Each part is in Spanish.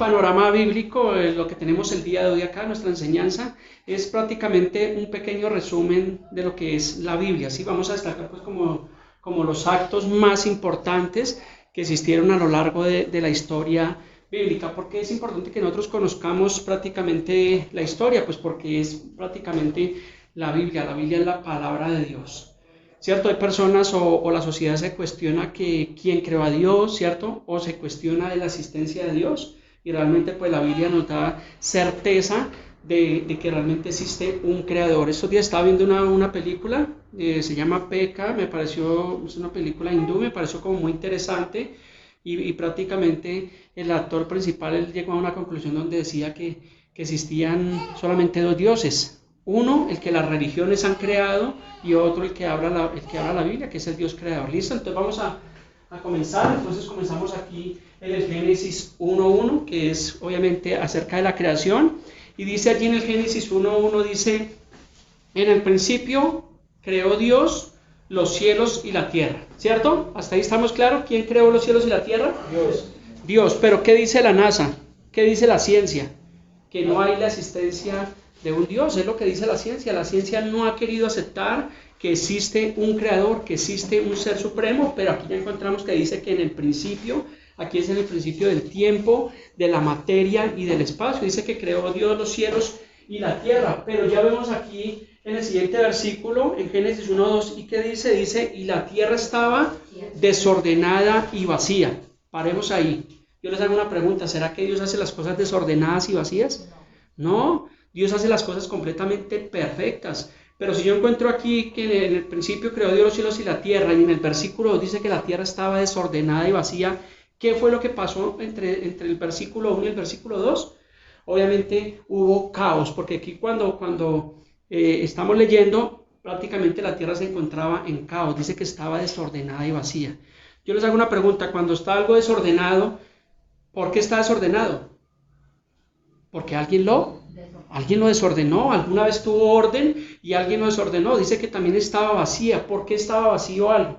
panorama bíblico, lo que tenemos el día de hoy acá, nuestra enseñanza, es prácticamente un pequeño resumen de lo que es la Biblia. ¿Sí? Vamos a destacar pues como los actos más importantes que existieron a lo largo de la historia bíblica. ¿Por qué es importante que nosotros conozcamos prácticamente la historia? Pues porque es prácticamente la Biblia es la palabra de Dios. ¿Cierto? Hay personas o la sociedad se cuestiona que quién creó a Dios, ¿cierto? O se cuestiona de la existencia de Dios. Y realmente pues la Biblia nos da certeza de que realmente existe un creador. Estos días estaba viendo una película, se llama Pekka, es una película hindú, me pareció como muy interesante. Y prácticamente el actor principal él llegó a una conclusión donde decía que existían solamente dos dioses. Uno, el que las religiones han creado, y otro, el que habla la Biblia, que es el Dios creador. ¿Listo? Entonces vamos a comenzar. Entonces comenzamos aquí en el Génesis 1.1, que es obviamente acerca de la creación. Y dice allí en el Génesis 1.1, dice, en el principio creó Dios los cielos y la tierra. ¿Cierto? ¿Hasta ahí estamos claros? ¿Quién creó los cielos y la tierra? Dios. Dios. Pero ¿qué dice la NASA? ¿Qué dice la ciencia? Que no hay la existencia de un Dios, es lo que dice la ciencia. La ciencia no ha querido aceptar que existe un creador, que existe un ser supremo, pero aquí ya encontramos que dice que en el principio, aquí es en el principio del tiempo, de la materia y del espacio, dice que creó Dios los cielos y la tierra, pero ya vemos aquí en el siguiente versículo, en Génesis 1.2, ¿y qué dice? Dice, y la tierra estaba desordenada y vacía. Paremos ahí. Yo les hago una pregunta, ¿será que Dios hace las cosas desordenadas y vacías? No, Dios hace las cosas completamente perfectas. Pero si yo encuentro aquí que en el principio creó Dios los cielos y la tierra, y en el versículo 2 dice que la tierra estaba desordenada y vacía, ¿qué fue lo que pasó entre el versículo 1 y el versículo 2? Obviamente hubo caos, porque aquí cuando estamos leyendo, prácticamente la tierra se encontraba en caos, dice que estaba desordenada y vacía. Yo les hago una pregunta, cuando está algo desordenado, ¿por qué está desordenado? Porque alguien lo desordenó, alguna vez tuvo orden y alguien lo desordenó. Dice que también estaba vacía. ¿Por qué estaba vacío algo?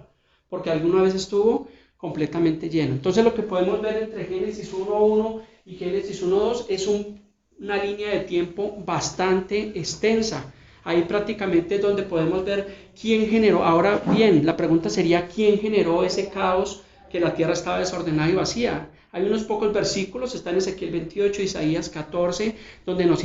Porque alguna vez estuvo completamente lleno. Entonces lo que podemos ver entre Génesis 1.1 y Génesis 1.2 es una línea de tiempo bastante extensa. Ahí prácticamente es donde podemos ver quién generó. Ahora bien, la pregunta sería ¿quién generó ese caos que la tierra estaba desordenada y vacía? Hay unos pocos versículos, está en Ezequiel 28, Isaías 14, donde nos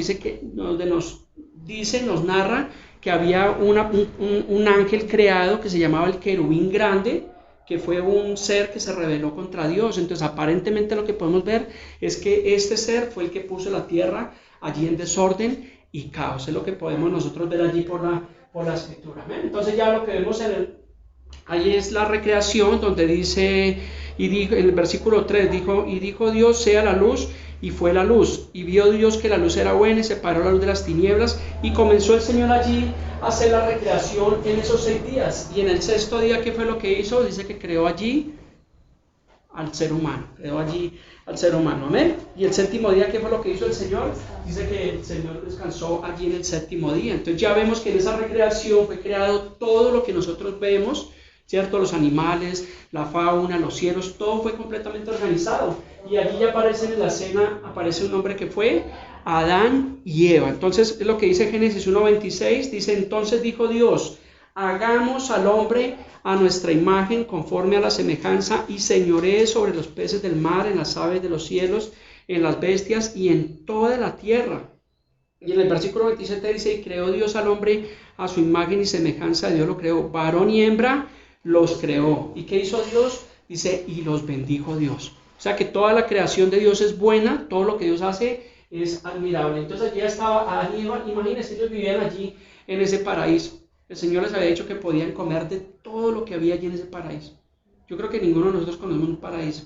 narra que había un ángel creado que se llamaba el querubín grande, que fue un ser que se rebeló contra Dios. Entonces aparentemente lo que podemos ver es que este ser fue el que puso la tierra allí en desorden y caos. Es lo que podemos nosotros ver allí por la escritura. Entonces ya lo que vemos ahí es la recreación, donde dice, y dijo, en el versículo 3, dijo Dios, sea la luz, y fue la luz. Y vio Dios que la luz era buena, y separó la luz de las tinieblas, y comenzó el Señor allí a hacer la recreación en esos 6 días. Y en el 6º día, ¿qué fue lo que hizo? Dice que creó allí al ser humano, amén. Y el 7º día, ¿qué fue lo que hizo el Señor? Dice que el Señor descansó allí en el 7º día. Entonces ya vemos que en esa recreación fue creado todo lo que nosotros vemos, ¿cierto? Los animales, la fauna, los cielos, todo fue completamente organizado. Y allí ya aparece en la escena, aparece un hombre que fue Adán y Eva. Entonces es lo que dice Génesis 1.26, dice, entonces dijo Dios, hagamos al hombre a nuestra imagen, conforme a la semejanza, y señoree sobre los peces del mar, en las aves de los cielos, en las bestias y en toda la tierra. Y en el versículo 27 dice, y creó Dios al hombre a su imagen y semejanza, Dios lo creó, varón y hembra los creó. ¿Y qué hizo Dios? Dice, y los bendijo Dios. O sea que toda la creación de Dios es buena, todo lo que Dios hace es admirable. Entonces allí estaba Adán y Eva, imagínense, ellos vivían allí en ese paraíso. El Señor les había dicho que podían comer de todo lo que había allí en ese paraíso. Yo creo que ninguno de nosotros conocemos un paraíso.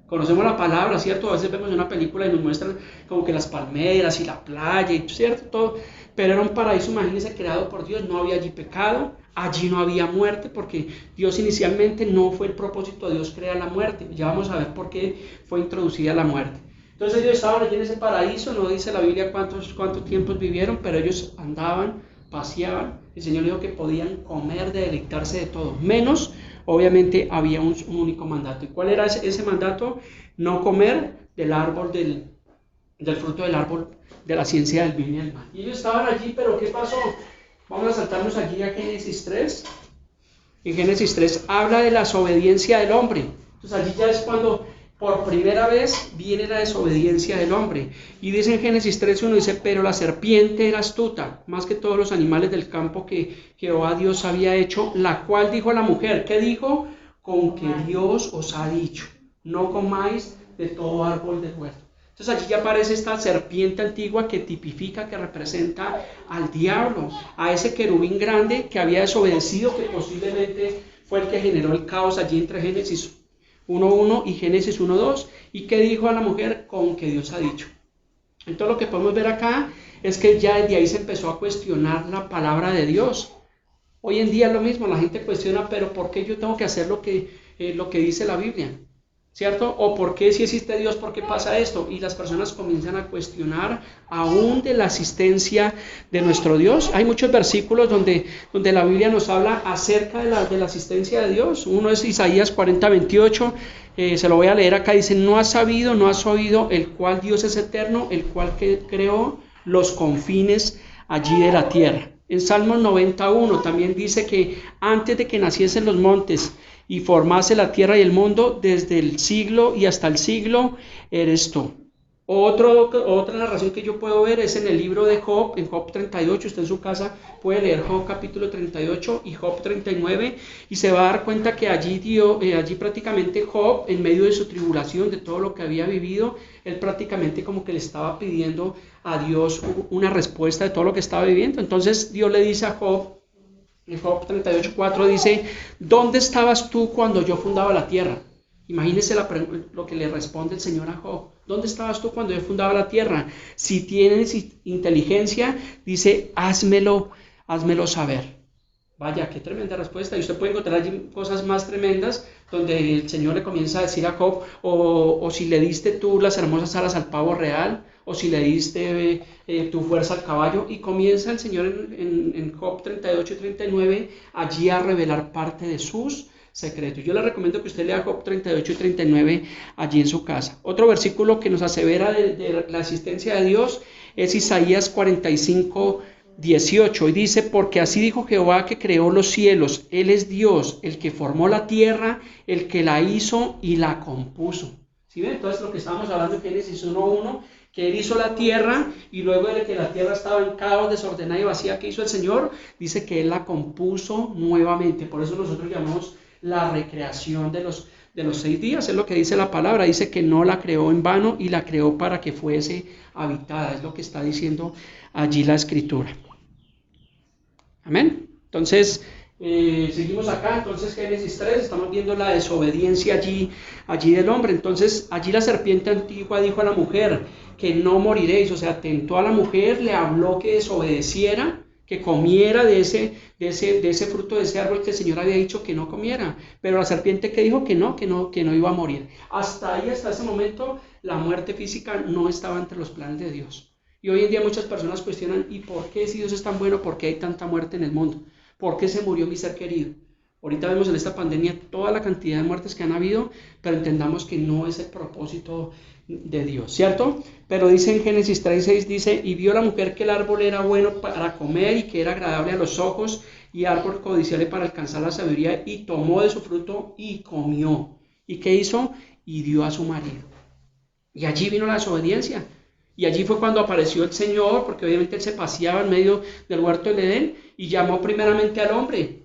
Conocemos la palabra, ¿cierto? A veces vemos una película y nos muestran como que las palmeras y la playa, ¿cierto? Todo. Pero era un paraíso, imagínense, creado por Dios. No había allí pecado, allí no había muerte, porque Dios inicialmente no fue el propósito de Dios crear la muerte. Ya vamos a ver por qué fue introducida la muerte. Entonces ellos estaban allí en ese paraíso, no dice la Biblia cuántos tiempos vivieron, pero ellos andaban, paseaban. El Señor dijo que podían comer, deleitarse de todo, menos, obviamente, había un único mandato. ¿Y cuál era ese mandato? No comer del árbol del del fruto del árbol de la ciencia del bien y del mal. Y ellos estaban allí, pero ¿qué pasó? Vamos a saltarnos allí a Génesis 3. En Génesis 3 habla de la desobediencia del hombre. Entonces allí ya es cuando por primera vez viene la desobediencia del hombre. Y dice en Génesis 3:1, dice, pero la serpiente era astuta, más que todos los animales del campo que Jehová Dios había hecho, la cual dijo a la mujer, ¿qué dijo? Con que Dios os ha dicho, no comáis de todo árbol del huerto. Entonces allí ya aparece esta serpiente antigua que tipifica, que representa al diablo, a ese querubín grande que había desobedecido, que posiblemente fue el que generó el caos allí entre Génesis 1:1 y Génesis 1:2. ¿Y qué dijo a la mujer? Con que Dios ha dicho. Entonces lo que podemos ver acá es que ya desde ahí se empezó a cuestionar la palabra de Dios. Hoy en día es lo mismo, la gente cuestiona, pero ¿por qué yo tengo que hacer lo que dice la Biblia? ¿Cierto? ¿O por qué si existe Dios, por qué pasa esto? Y las personas comienzan a cuestionar aún de la existencia de nuestro Dios. Hay muchos versículos donde la Biblia nos habla acerca de la asistencia de Dios. Uno es Isaías 40:28, se lo voy a leer acá, dice, no has sabido, no has oído, el cual Dios es eterno, el cual creó los confines allí de la tierra. En Salmos 91 también dice que antes de que naciesen los montes y formase la tierra y el mundo, desde el siglo y hasta el siglo eres tú. Otra narración que yo puedo ver es en el libro de Job, en Job 38, usted en su casa puede leer Job capítulo 38 y Job 39 y se va a dar cuenta que allí prácticamente Job, en medio de su tribulación, de todo lo que había vivido, él prácticamente como que le estaba pidiendo a Dios una respuesta de todo lo que estaba viviendo. Entonces Dios le dice a Job, en Job 38:4 dice, ¿dónde estabas tú cuando yo fundaba la tierra? Imagínese lo que le responde el Señor a Job. ¿Dónde estabas tú cuando yo fundaba la tierra? Si tienes inteligencia, dice, házmelo saber. Vaya, qué tremenda respuesta. Y usted puede encontrar allí cosas más tremendas donde el Señor le comienza a decir a Job, o si le diste tú las hermosas alas al pavo real, o si le diste tu fuerza al caballo, y comienza el Señor en Job 38 y 39 allí a revelar parte de sus secretos. Yo le recomiendo que usted lea Job 38 y 39 allí en su casa. Otro versículo que nos asevera de la existencia de Dios es Isaías 45:18 y dice, porque así dijo Jehová que creó los cielos, Él es Dios, el que formó la tierra, el que la hizo y la compuso. ¿Sí ven? Entonces lo que estábamos hablando en Génesis 1:1, que Él hizo la tierra y luego de que la tierra estaba en caos, desordenada y vacía, ¿qué hizo el Señor? Dice que Él la compuso nuevamente. Por eso nosotros llamamos la recreación de los 6 días, es lo que dice la palabra, dice que no la creó en vano y la creó para que fuese habitada, es lo que está diciendo allí la escritura. Amén. Entonces, seguimos acá, entonces Génesis 3, estamos viendo la desobediencia allí del hombre. Entonces, allí la serpiente antigua dijo a la mujer que no moriréis, o sea, tentó a la mujer, le habló que desobedeciera, que comiera de ese fruto de ese árbol que el Señor había dicho que no comiera, pero la serpiente que dijo que no iba a morir. Hasta ese momento, la muerte física no estaba entre los planes de Dios. Y hoy en día muchas personas cuestionan, ¿y por qué si Dios es tan bueno, por qué hay tanta muerte en el mundo? ¿Por qué se murió mi ser querido? Ahorita vemos en esta pandemia toda la cantidad de muertes que han habido, pero entendamos que no es el propósito de Dios, ¿cierto? Pero dice en Génesis 3:6, dice, y vio la mujer que el árbol era bueno para comer y que era agradable a los ojos y árbol codiciable para alcanzar la sabiduría, y tomó de su fruto y comió. ¿Y qué hizo? Y dio a su marido. Y allí vino la desobediencia. Y allí fue cuando apareció el Señor, porque obviamente Él se paseaba en medio del huerto del Edén y llamó primeramente al hombre,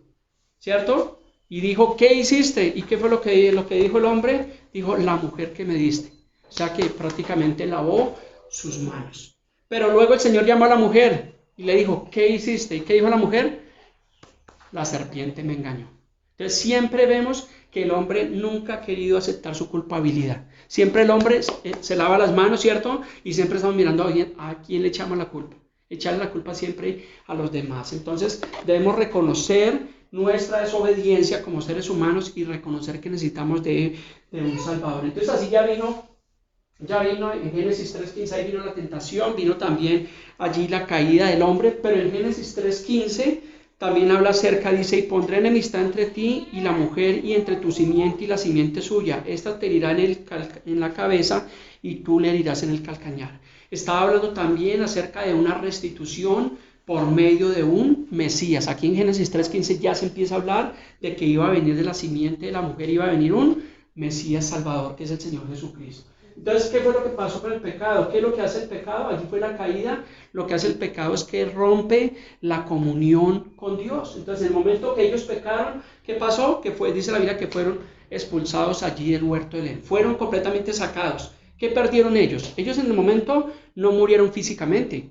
¿cierto? Y dijo, ¿qué hiciste? ¿Y qué fue lo que dijo el hombre? Dijo, la mujer que me diste. O sea que prácticamente lavó sus manos. Pero luego el Señor llamó a la mujer y le dijo, ¿qué hiciste? ¿Y qué dijo la mujer? La serpiente me engañó. Entonces siempre vemos que el hombre nunca ha querido aceptar su culpabilidad. Siempre el hombre se lava las manos, ¿cierto? Y siempre estamos mirando a quién le echamos la culpa. Echarle la culpa siempre a los demás. Entonces debemos reconocer nuestra desobediencia como seres humanos y reconocer que necesitamos de un Salvador. Entonces así ya vino en Génesis 3:15, ahí vino la tentación, vino también allí la caída del hombre, pero en Génesis 3:15 también habla acerca, dice, y pondré enemistad entre ti y la mujer, y entre tu simiente y la simiente suya. Esta te herirá en la cabeza, y tú le herirás en el calcañar. Estaba hablando también acerca de una restitución por medio de un Mesías. Aquí en Génesis 3:15 ya se empieza a hablar de que iba a venir de la simiente de la mujer, iba a venir un Mesías Salvador, que es el Señor Jesucristo. Entonces, ¿qué fue lo que pasó con el pecado? ¿Qué es lo que hace el pecado? Allí fue la caída. Lo que hace el pecado es que rompe la comunión con Dios. Entonces, en el momento que ellos pecaron, ¿qué pasó? Que fue, dice la Biblia, que fueron expulsados allí del huerto de Edén. Fueron completamente sacados. ¿Qué perdieron ellos? Ellos en el momento no murieron físicamente,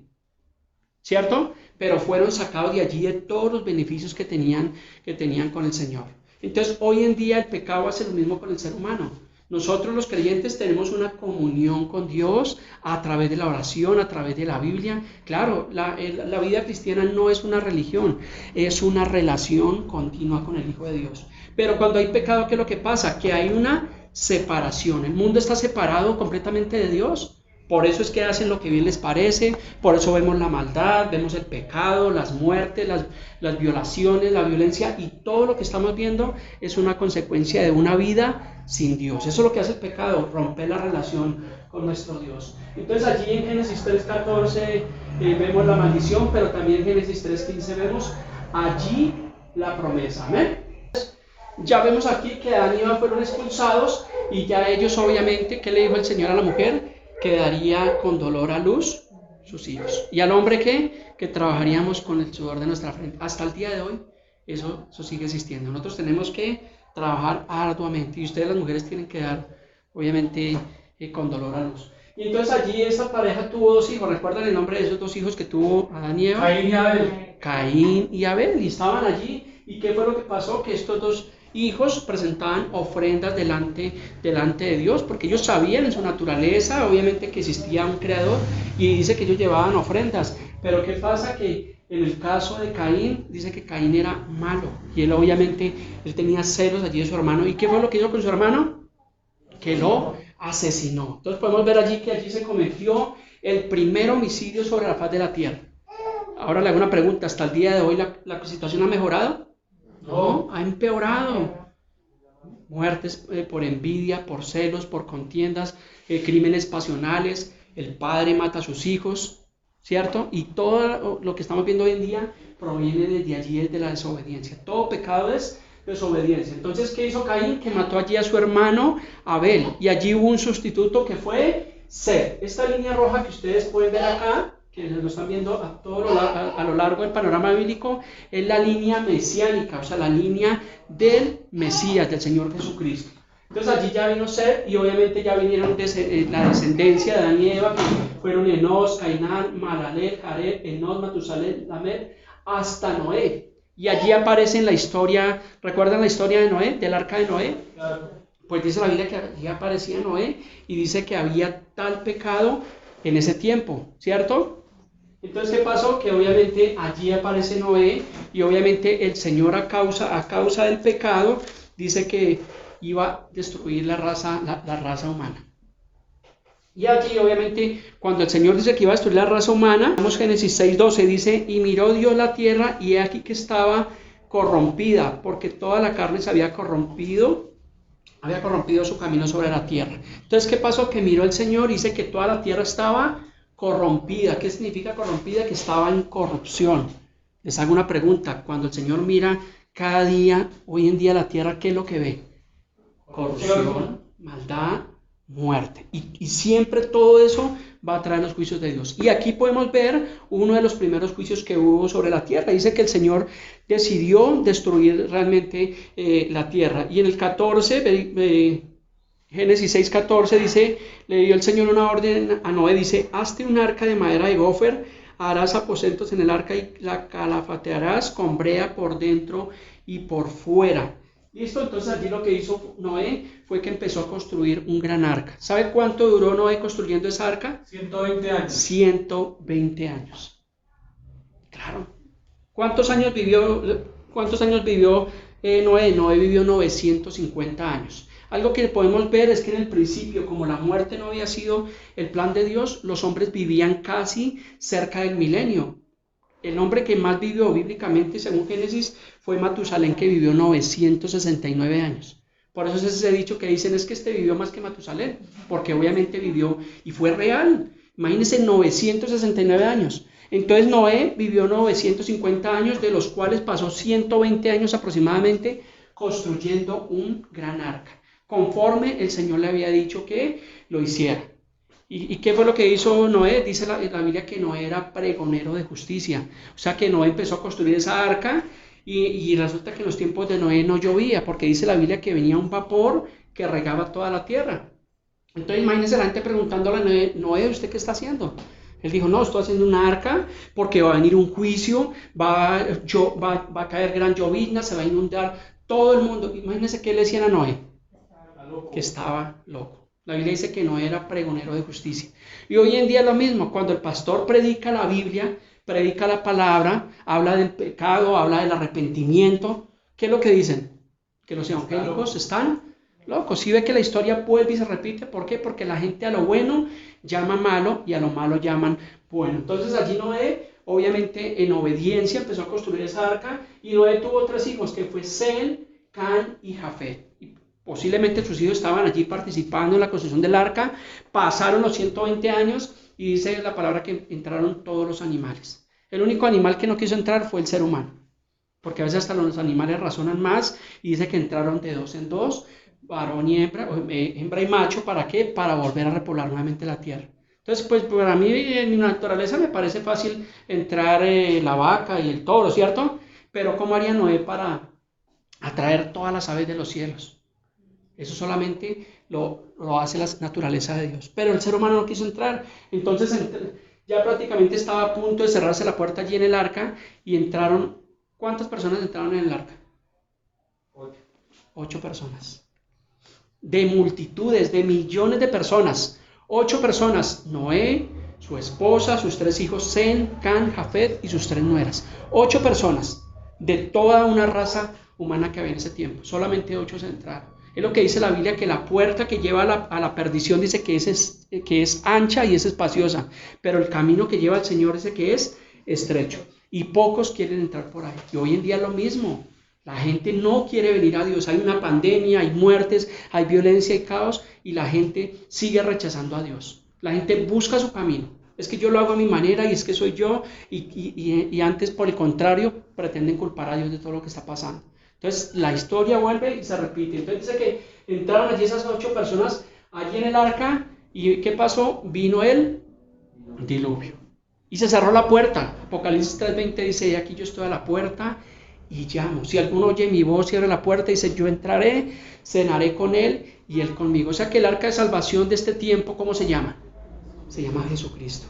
¿cierto? Pero fueron sacados de allí de todos los beneficios que tenían con el Señor. Entonces, hoy en día el pecado hace lo mismo con el ser humano. Nosotros los creyentes tenemos una comunión con Dios a través de la oración, a través de la Biblia. Claro, la vida cristiana no es una religión, es una relación continua con el Hijo de Dios. Pero cuando hay pecado, ¿qué es lo que pasa? Que hay una separación. El mundo está separado completamente de Dios. Por eso es que hacen lo que bien les parece, por eso vemos la maldad, vemos el pecado, las muertes, las violaciones, la violencia, y todo lo que estamos viendo es una consecuencia de una vida sin Dios. Eso es lo que hace el pecado, romper la relación con nuestro Dios. Entonces allí en Génesis 3:14 vemos la maldición, pero también en Génesis 3:15 vemos allí la promesa. Amén. Ya vemos aquí que Adán y Eva fueron expulsados y ya ellos obviamente, ¿qué le dijo el Señor a la mujer? Que daría con dolor a luz sus hijos. ¿Y al hombre qué? Que trabajaríamos con el sudor de nuestra frente. Hasta el día de hoy eso sigue existiendo. Nosotros tenemos que trabajar arduamente y ustedes las mujeres tienen que dar obviamente con dolor a luz. Y entonces allí esa pareja tuvo dos hijos. ¿Recuerdan el nombre de esos dos hijos que tuvo Adán y Eva? Caín y Abel. Caín y Abel. Y estaban allí. ¿Y qué fue lo que pasó? Que estos dos hijos presentaban ofrendas delante de Dios, porque ellos sabían en su naturaleza, obviamente, que existía un creador, y dice que ellos llevaban ofrendas. Pero ¿qué pasa? Que en el caso de Caín, dice que Caín era malo, y él obviamente, él tenía celos allí de su hermano. ¿Y qué fue lo que hizo con su hermano? Que lo asesinó. Entonces podemos ver allí que allí se cometió el primer homicidio sobre la faz de la tierra. Ahora le hago una pregunta, ¿hasta el día de hoy la situación ha mejorado? No, ha empeorado. Muertes por envidia, por celos, por contiendas, crímenes pasionales, el padre mata a sus hijos, ¿cierto? Y todo lo que estamos viendo hoy en día proviene desde allí, de la desobediencia. Todo pecado es desobediencia. Entonces, ¿qué hizo Caín? Que mató allí a su hermano Abel, y allí hubo un sustituto que fue Set. Esta línea roja que ustedes pueden ver acá, que lo están viendo a lo largo del panorama bíblico, es la línea mesiánica, o sea, la línea del Mesías, del Señor Jesucristo. Entonces allí ya vino Set, y obviamente ya vinieron la descendencia de Adán y Eva, que fueron Enos, Cainán, Mahalalel, Jared, Enos, Matusalén, Lamed, hasta Noé. Y allí aparece en la historia, ¿recuerdan la historia de Noé, del arca de Noé? Claro. Pues dice la Biblia que allí aparecía Noé, y dice que había tal pecado en ese tiempo, ¿cierto? Entonces, ¿qué pasó? Que obviamente allí aparece Noé, y obviamente el Señor a causa del pecado dice que iba a destruir la raza humana. Y allí obviamente cuando el Señor dice que iba a destruir la raza humana, vemos Génesis 6:12, dice: y miró Dios la tierra, y he aquí que estaba corrompida, porque toda la carne se había corrompido su camino sobre la tierra. Entonces, ¿qué pasó? Que miró el Señor y dice que toda la tierra estaba corrompida. ¿Qué significa corrompida? Que estaba en corrupción. Les hago una pregunta. Cuando el Señor mira cada día, hoy en día la tierra, ¿qué es lo que ve? Corrupción, maldad, muerte. Y siempre todo eso va a traer los juicios de Dios. Y aquí podemos ver uno de los primeros juicios que hubo sobre la tierra. Dice que el Señor decidió destruir realmente la tierra. Y en el 14, Génesis 6:14 dice: le dio el Señor una orden a Noé, dice: hazte un arca de madera de gofer, harás aposentos en el arca y la calafatearás con brea por dentro y por fuera. ¿Listo? Entonces allí lo que hizo Noé fue que empezó a construir un gran arca. ¿Sabe cuánto duró Noé construyendo esa arca? 120 años. 120 años. Claro. ¿Cuántos años vivió Noé? Noé vivió 950 años. Algo que podemos ver es que en el principio, como la muerte no había sido el plan de Dios, los hombres vivían casi cerca del milenio. El hombre que más vivió bíblicamente, según Génesis, fue Matusalén, que vivió 969 años. Por eso es ese dicho que dicen: es que este vivió más que Matusalén, porque obviamente vivió y fue real. Imagínense 969 años. Entonces Noé vivió 950 años, de los cuales pasó 120 años aproximadamente construyendo un gran arca, conforme el Señor le había dicho que lo hiciera. ¿Y qué fue lo que hizo Noé? Dice la Biblia que Noé era pregonero de justicia. O sea que Noé empezó a construir esa arca y resulta que en los tiempos de Noé no llovía, porque dice la Biblia que venía un vapor que regaba toda la tierra. Entonces imagínense la gente preguntándole a Noé, Noé, ¿usted qué está haciendo? Él dijo, no, estoy haciendo una arca porque va a venir un juicio, va a caer gran llovizna, se va a inundar todo el mundo. Imagínense qué le decían a Noé, que estaba loco. La Biblia dice que Noé era pregonero de justicia. Y hoy en día es lo mismo, cuando el pastor predica la Biblia, predica la palabra, habla del pecado, habla del arrepentimiento, ¿qué es lo que dicen? Que los evangélicos están locos. Si ve que la historia vuelve y se repite, ¿por qué? Porque la gente a lo bueno llama malo y a lo malo llaman bueno. Entonces allí Noé, obviamente en obediencia, empezó a construir esa arca y Noé tuvo 3 hijos, que fue Sem, Can y Jafet. Posiblemente sus hijos estaban allí participando en la construcción del arca, pasaron los 120 años y dice la palabra que entraron todos los animales. El único animal que no quiso entrar fue el ser humano, porque a veces hasta los animales razonan más y dice que entraron de 2 en 2, varón y hembra, hembra y macho, ¿para qué? Para volver a repoblar nuevamente la tierra. Entonces, pues para mí en mi naturaleza me parece fácil entrar la vaca y el toro, ¿cierto? Pero ¿cómo haría Noé para atraer todas las aves de los cielos? Eso solamente lo hace la naturaleza de Dios. Pero el ser humano no quiso entrar. Entonces ya prácticamente estaba a punto de cerrarse la puerta allí en el arca y entraron. ¿Cuántas personas entraron en el arca? 8 personas. De multitudes, de millones de personas. 8 personas. Noé, su esposa, sus 3 hijos, Sem, Can, Jafet y sus 3 nueras. 8 personas de toda una raza humana que había en ese tiempo. Solamente 8 se entraron. Es lo que dice la Biblia, que la puerta que lleva a la perdición dice que es ancha y es espaciosa, pero el camino que lleva al Señor dice que es estrecho y pocos quieren entrar por ahí. Y hoy en día es lo mismo, la gente no quiere venir a Dios, hay una pandemia, hay muertes, hay violencia, hay caos y la gente sigue rechazando a Dios. La gente busca su camino, es que yo lo hago a mi manera y es que soy yo y antes por el contrario pretenden culpar a Dios de todo lo que está pasando. Entonces la historia vuelve y se repite. Entonces dice que entraron allí esas 8 personas allí en el arca y ¿qué pasó? Vino el diluvio y se cerró la puerta. Apocalipsis 3:20 dice, aquí yo estoy a la puerta y llamo. Si alguno oye mi voz, cierra la puerta y dice, yo entraré, cenaré con él y él conmigo. O sea que el arca de salvación de este tiempo, ¿cómo se llama? Se llama Jesucristo.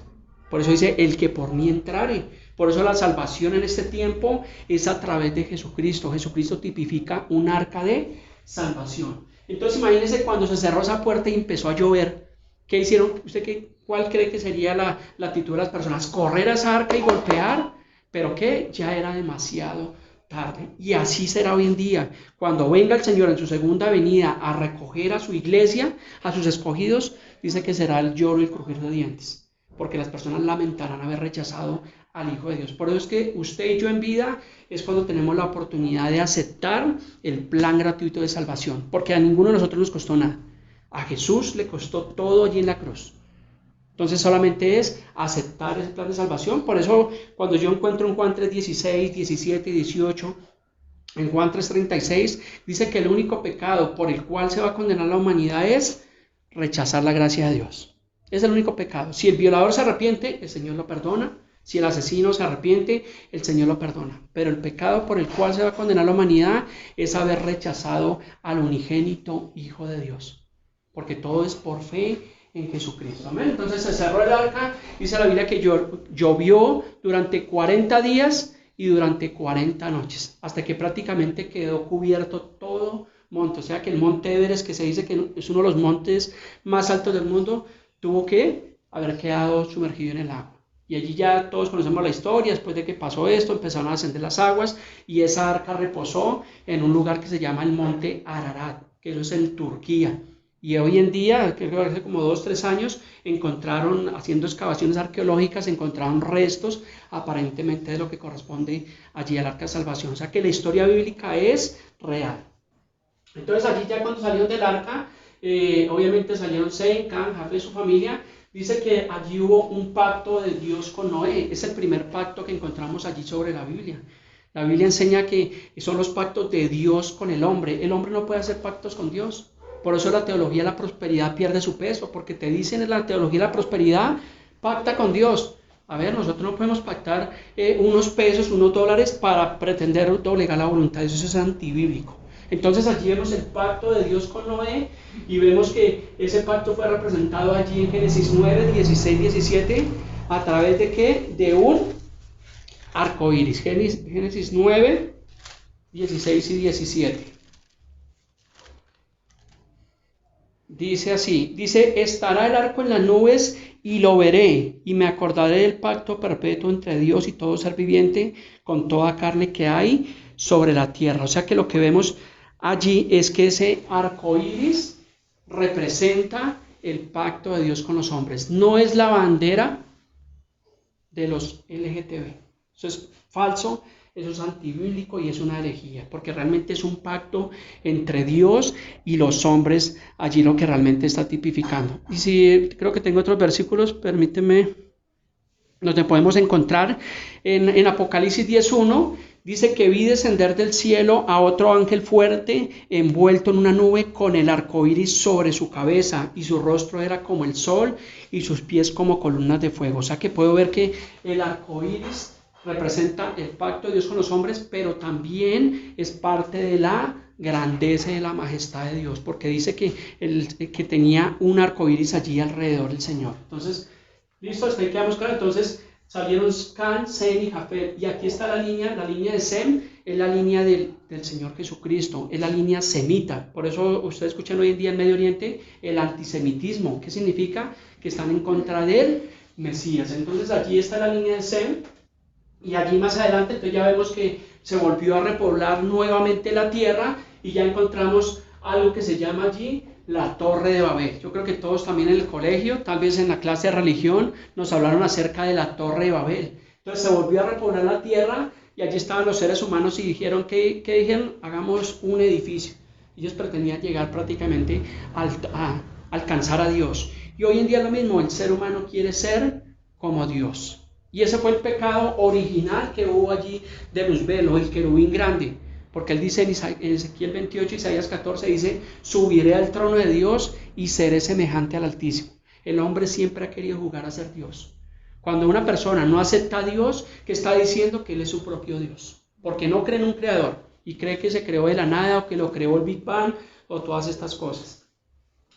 Por eso dice, el que por mí entrare. Por eso la salvación en este tiempo es a través de Jesucristo. Jesucristo tipifica un arca de salvación. Entonces imagínense cuando se cerró esa puerta y empezó a llover. ¿Qué hicieron? ¿Cuál cree que sería la actitud de las personas? ¿Correr a esa arca y golpear? ¿Pero qué? Ya era demasiado tarde. Y así será hoy en día. Cuando venga el Señor en su segunda venida a recoger a su iglesia, a sus escogidos, dice que será el lloro y el crujir de dientes. Porque las personas lamentarán haber rechazado al Hijo de Dios. Por eso es que usted y yo en vida es cuando tenemos la oportunidad de aceptar el plan gratuito de salvación, porque a ninguno de nosotros nos costó nada. A Jesús le costó todo allí en la cruz. Entonces solamente es aceptar ese plan de salvación. Por eso cuando yo encuentro en Juan 3:16, 17 y 18, en Juan 3:36, dice que el único pecado por el cual se va a condenar la humanidad es rechazar la gracia de Dios. Es el único pecado. Si el violador se arrepiente, el Señor lo perdona. Si el asesino se arrepiente, el Señor lo perdona. Pero el pecado por el cual se va a condenar la humanidad es haber rechazado al unigénito Hijo de Dios. Porque todo es por fe en Jesucristo. Amén. Entonces se cerró el arca, dice la Biblia que llovió durante 40 días y durante 40 noches, hasta que prácticamente quedó cubierto todo monte. O sea que el monte Everest, que se dice que es uno de los montes más altos del mundo, tuvo que haber quedado sumergido en el agua. Y allí ya todos conocemos la historia. Después de que pasó esto, empezaron a ascender las aguas y esa arca reposó en un lugar que se llama el monte Ararat, que eso es en Turquía. Y hoy en día, creo que hace como 2-3 años, haciendo excavaciones arqueológicas, encontraron restos aparentemente de lo que corresponde allí al arca de salvación. O sea que la historia bíblica es real. Entonces allí ya cuando salieron del arca, obviamente salieron Sem, Can, Jafet y su familia, Dice que allí hubo un pacto de Dios con Noé. Es el primer pacto que encontramos allí sobre la Biblia. La Biblia enseña que son los pactos de Dios con el hombre. El hombre no puede hacer pactos con Dios. Por eso la teología de la prosperidad pierde su peso, porque te dicen en la teología de la prosperidad, pacta con Dios. A ver, nosotros no podemos pactar unos pesos, unos dólares para pretender doblegar la voluntad de Dios. Eso es antibíblico. Entonces allí vemos el pacto de Dios con Noé y vemos que ese pacto fue representado allí en Génesis 9, 16, 17, a través de ¿qué? De un arco iris. Génesis 9, 16 y 17. Dice así, dice, estará el arco en las nubes y lo veré, y me acordaré del pacto perpetuo entre Dios y todo ser viviente, con toda carne que hay sobre la tierra. O sea que lo que vemos allí es que ese arco iris representa el pacto de Dios con los hombres. No es la bandera de los LGTB. Eso es falso. Eso es antibíblico y es una herejía, porque realmente es un pacto entre Dios y los hombres, allí lo que realmente está tipificando. Y si creo que tengo otros versículos, permíteme, donde podemos encontrar en Apocalipsis 10:1, dice que vi descender del cielo a otro ángel fuerte, envuelto en una nube con el arco iris sobre su cabeza, y su rostro era como el sol y sus pies como columnas de fuego. O sea que puedo ver que el arco iris representa el pacto de Dios con los hombres, pero también es parte de la grandeza y de la majestad de Dios, porque dice que tenía un arco iris allí alrededor del Señor. Entonces, listo, hasta ahí quedamos claros. Entonces salieron Can, Sem y Jafet, y aquí está la línea de Sem, es la línea del Señor Jesucristo, es la línea semita. Por eso ustedes escuchan hoy en día en Medio Oriente el antisemitismo. ¿Qué significa? Que están en contra del Mesías. Entonces allí está la línea de Sem. Y allí más adelante entonces ya vemos que se volvió a repoblar nuevamente la tierra y ya encontramos algo que se llama allí la Torre de Babel. Yo creo que todos también en el colegio, tal vez en la clase de religión, nos hablaron acerca de la Torre de Babel. Entonces se volvió a repoblar la tierra y allí estaban los seres humanos y dijeron, ¿qué dijeron? Hagamos un edificio. Ellos pretendían llegar prácticamente a alcanzar a Dios. Y hoy en día lo mismo, el ser humano quiere ser como Dios. Y ese fue el pecado original que hubo allí de Luzbel, el querubín grande. Porque él dice en Ezequiel 28, Isaías 14, dice, subiré al trono de Dios y seré semejante al Altísimo. El hombre siempre ha querido jugar a ser Dios. Cuando una persona no acepta a Dios, ¿qué está diciendo? Que él es su propio Dios. Porque no cree en un creador y cree que se creó de la nada o que lo creó el Big Bang o todas estas cosas.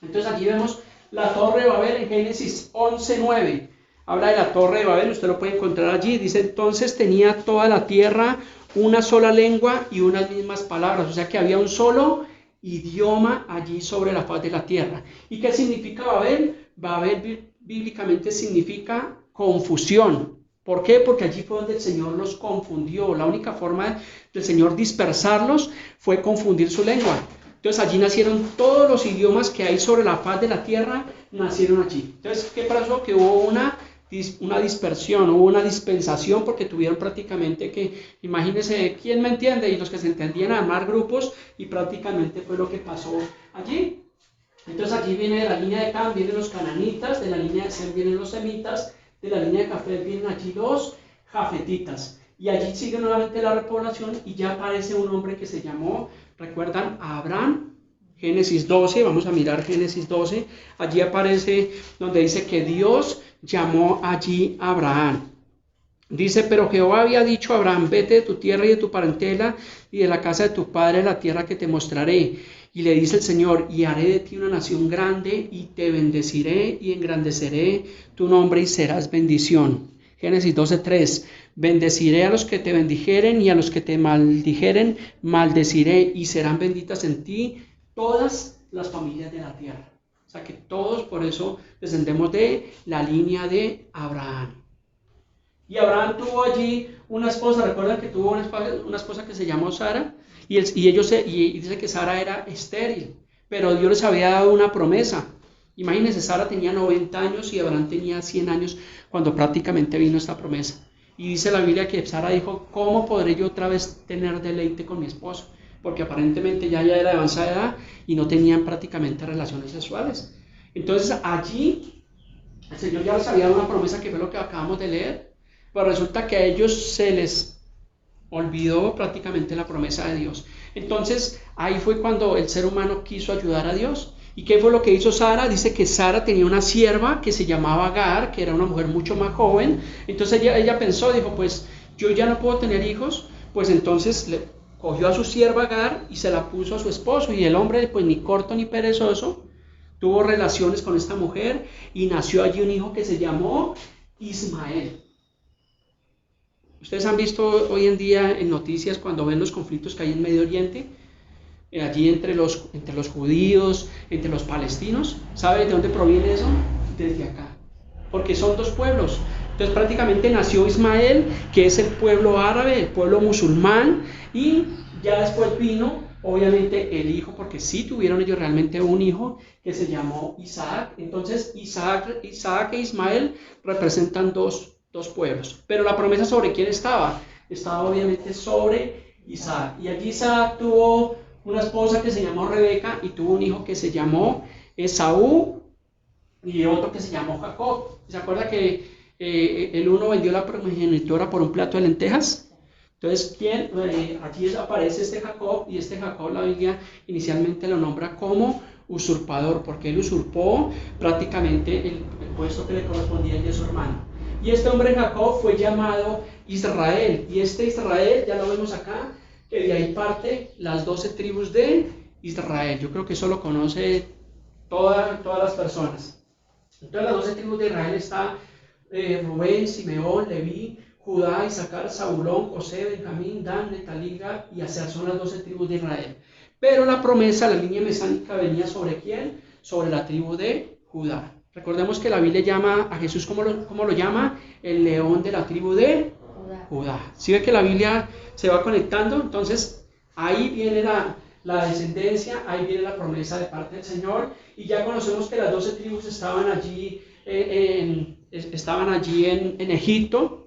Entonces aquí vemos la Torre de Babel en Génesis 11:9. Habla de la Torre de Babel, usted lo puede encontrar allí. Dice, entonces tenía toda la tierra una sola lengua y unas mismas palabras. O sea que había un solo idioma allí sobre la faz de la tierra. ¿Y qué significa Babel? Babel bíblicamente significa confusión. ¿Por qué? Porque allí fue donde el Señor los confundió. La única forma del Señor dispersarlos fue confundir su lengua. Entonces allí nacieron todos los idiomas que hay sobre la faz de la tierra, nacieron allí. Entonces, ¿qué pasó? Que hubo una dispersión, hubo una dispensación, porque tuvieron prácticamente que, imagínense, ¿quién me entiende? Y los que se entendían, armar grupos, y prácticamente fue lo que pasó allí. Entonces allí viene de la línea de Cam, vienen los cananitas, de la línea de Sem vienen los semitas, de la línea de Jafet vienen allí los jafetitas. Y allí sigue nuevamente la repoblación y ya aparece un hombre que se llamó, ¿recuerdan? Abraham. Génesis 12, vamos a mirar Génesis 12, allí aparece donde dice que Dios llamó allí a Abraham. Dice, pero Jehová había dicho a Abraham, vete de tu tierra y de tu parentela y de la casa de tu padre a la tierra que te mostraré. Y le dice el Señor, y haré de ti una nación grande y te bendeciré y engrandeceré tu nombre y serás bendición. Génesis 12:3, bendeciré a los que te bendijeren y a los que te maldijeren, maldeciré y serán benditas en ti todas las familias de la tierra. O sea que todos por eso descendemos de la línea de Abraham. Y Abraham tuvo allí una esposa, recuerdan que tuvo una esposa que se llamó Sara, y dice que Sara era estéril, pero Dios les había dado una promesa. Imagínense, Sara tenía 90 años y Abraham tenía 100 años cuando prácticamente vino esta promesa. Y dice la Biblia que Sara dijo, ¿cómo podré yo otra vez tener deleite con mi esposo? Porque aparentemente ya era de avanzada edad y no tenían prácticamente relaciones sexuales. Entonces allí El Señor ya les había dado una promesa que fue lo que acabamos de leer, pero resulta que a ellos se les olvidó prácticamente la promesa de Dios. Entonces ahí fue cuando el ser humano quiso ayudar a Dios. ¿Y qué fue lo que hizo Sara? Dice que Sara tenía una sierva que se llamaba Agar, que era una mujer mucho más joven. Entonces ella pensó, dijo, pues yo ya no puedo tener hijos, pues entonces le cogió a su sierva Agar y se la puso a su esposo. Y el hombre, pues ni corto ni perezoso, tuvo relaciones con esta mujer y nació allí un hijo que se llamó Ismael. Ustedes han visto hoy en día en noticias cuando ven los conflictos que hay en Medio Oriente, allí entre los judíos, entre los palestinos. ¿Sabe de dónde proviene eso? Desde acá. Porque son dos pueblos. Entonces prácticamente nació Ismael, que es el pueblo árabe, el pueblo musulmán, y ya después vino, obviamente, el hijo, porque sí tuvieron ellos realmente un hijo, que se llamó Isaac. Entonces Isaac e Ismael representan dos pueblos. Pero la promesa sobre quién estaba obviamente sobre Isaac. Y allí Isaac tuvo una esposa que se llamó Rebeca y tuvo un hijo que se llamó Esaú y otro que se llamó Jacob. ¿Se acuerda que el uno vendió la primogenitura por un plato de lentejas? Entonces, allí aparece este Jacob, y este Jacob la Biblia inicialmente lo nombra como usurpador, porque él usurpó prácticamente el puesto que le correspondía a su hermano. Y este hombre Jacob fue llamado Israel, y este Israel, ya lo vemos acá, que de ahí parte las 12 tribus de Israel. Yo creo que eso lo conoce todas las personas. Entonces las 12 tribus de Israel está Rubén, Simeón, Leví, Judá, Isaacar, Zabulón, José, Benjamín, Dan, Neftalí, Gad y Aser. Son las 12 tribus de Israel. Pero la promesa, la línea mesánica venía ¿sobre quién? Sobre la tribu de Judá. Recordemos que la Biblia llama a Jesús, ¿cómo lo llama? El león de la tribu de Judá. ¿Sí ve que la Biblia se va conectando? Entonces ahí viene la descendencia, ahí viene la promesa de parte del Señor, y ya conocemos que las 12 tribus estaban allí en Egipto,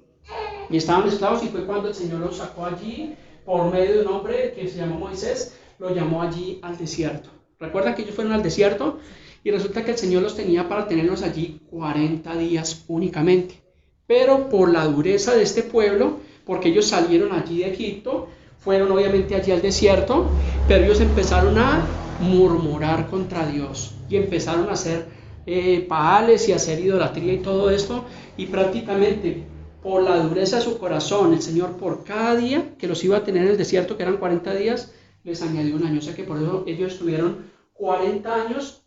y estaban esclavos, y fue cuando el Señor los sacó allí por medio de un hombre que se llamó Moisés, lo llamó allí al desierto. ¿Recuerdan que ellos fueron al desierto? Y resulta que el Señor los tenía para tenerlos allí 40 días únicamente. Pero por la dureza de este pueblo, porque ellos salieron allí de Egipto, fueron obviamente allí al desierto, pero ellos empezaron a murmurar contra Dios y empezaron a hacer baales y a hacer idolatría y todo esto, y prácticamente por la dureza de su corazón, el Señor por cada día que los iba a tener en el desierto, que eran 40 días, les añadió un año. O sea que por eso ellos estuvieron 40 años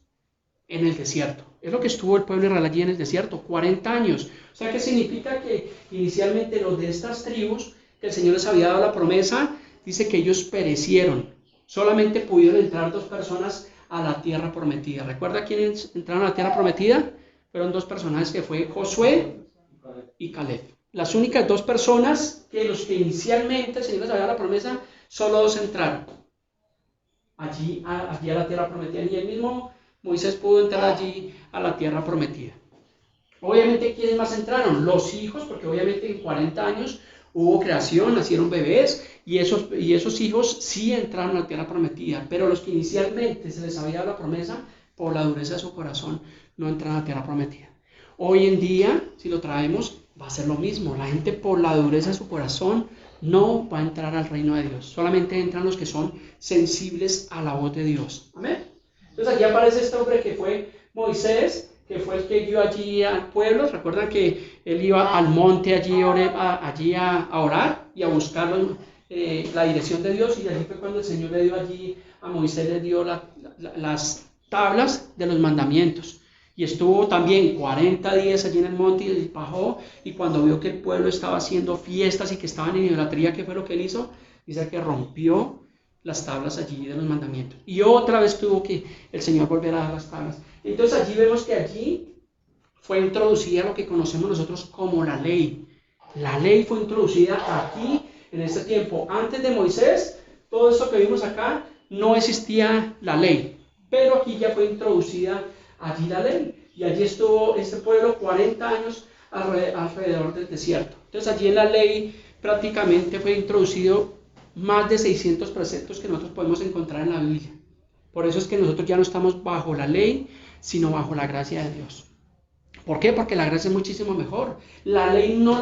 en el desierto. Es lo que estuvo el pueblo israelí allí en el desierto, 40 años. O sea que significa que inicialmente los de estas tribus, que el Señor les había dado la promesa, dice que ellos perecieron. Solamente pudieron entrar 2 personas a la tierra prometida. ¿Recuerda quiénes entraron a la tierra prometida? Fueron 2 personajes, que fue Josué y Caleb. Las únicas 2 personas que los que inicialmente el Señor les había dado la promesa, solo 2 entraron allí a la tierra prometida. Y el mismo Moisés pudo entrar allí a la tierra prometida. Obviamente, ¿quiénes más entraron? Los hijos, porque obviamente en 40 años hubo creación, nacieron bebés, y esos hijos sí entraron a la tierra prometida, pero los que inicialmente se les había dado la promesa, por la dureza de su corazón, no entraron a la tierra prometida. Hoy en día, si lo traemos, va a ser lo mismo. La gente, por la dureza de su corazón, no va a entrar al reino de Dios. Solamente entran los que son sensibles a la voz de Dios. Amén. Entonces aquí aparece este hombre que fue Moisés, que fue el que guió allí al pueblo. Recuerdan que él iba al monte allí a orar y a buscar la dirección de Dios, y allí fue cuando el Señor le dio allí a Moisés, le dio las tablas de los mandamientos. Y estuvo también 40 días allí en el monte y bajó, y cuando vio que el pueblo estaba haciendo fiestas y que estaban en idolatría, ¿qué fue lo que él hizo? Dice que rompió las tablas allí de los mandamientos. Y otra vez tuvo que el Señor volver a dar las tablas. Entonces allí vemos que allí fue introducida lo que conocemos nosotros como la ley. La ley fue introducida aquí, en este tiempo. Antes de Moisés, todo esto que vimos acá, no existía la ley. Pero aquí ya fue introducida allí la ley. Y allí estuvo este pueblo 40 años alrededor del desierto. Entonces allí en la ley prácticamente fue introducido más de 600 preceptos que nosotros podemos encontrar en la Biblia. Por eso es que nosotros ya no estamos bajo la ley, sino bajo la gracia de Dios. ¿Por qué? Porque la gracia es muchísimo mejor. La ley no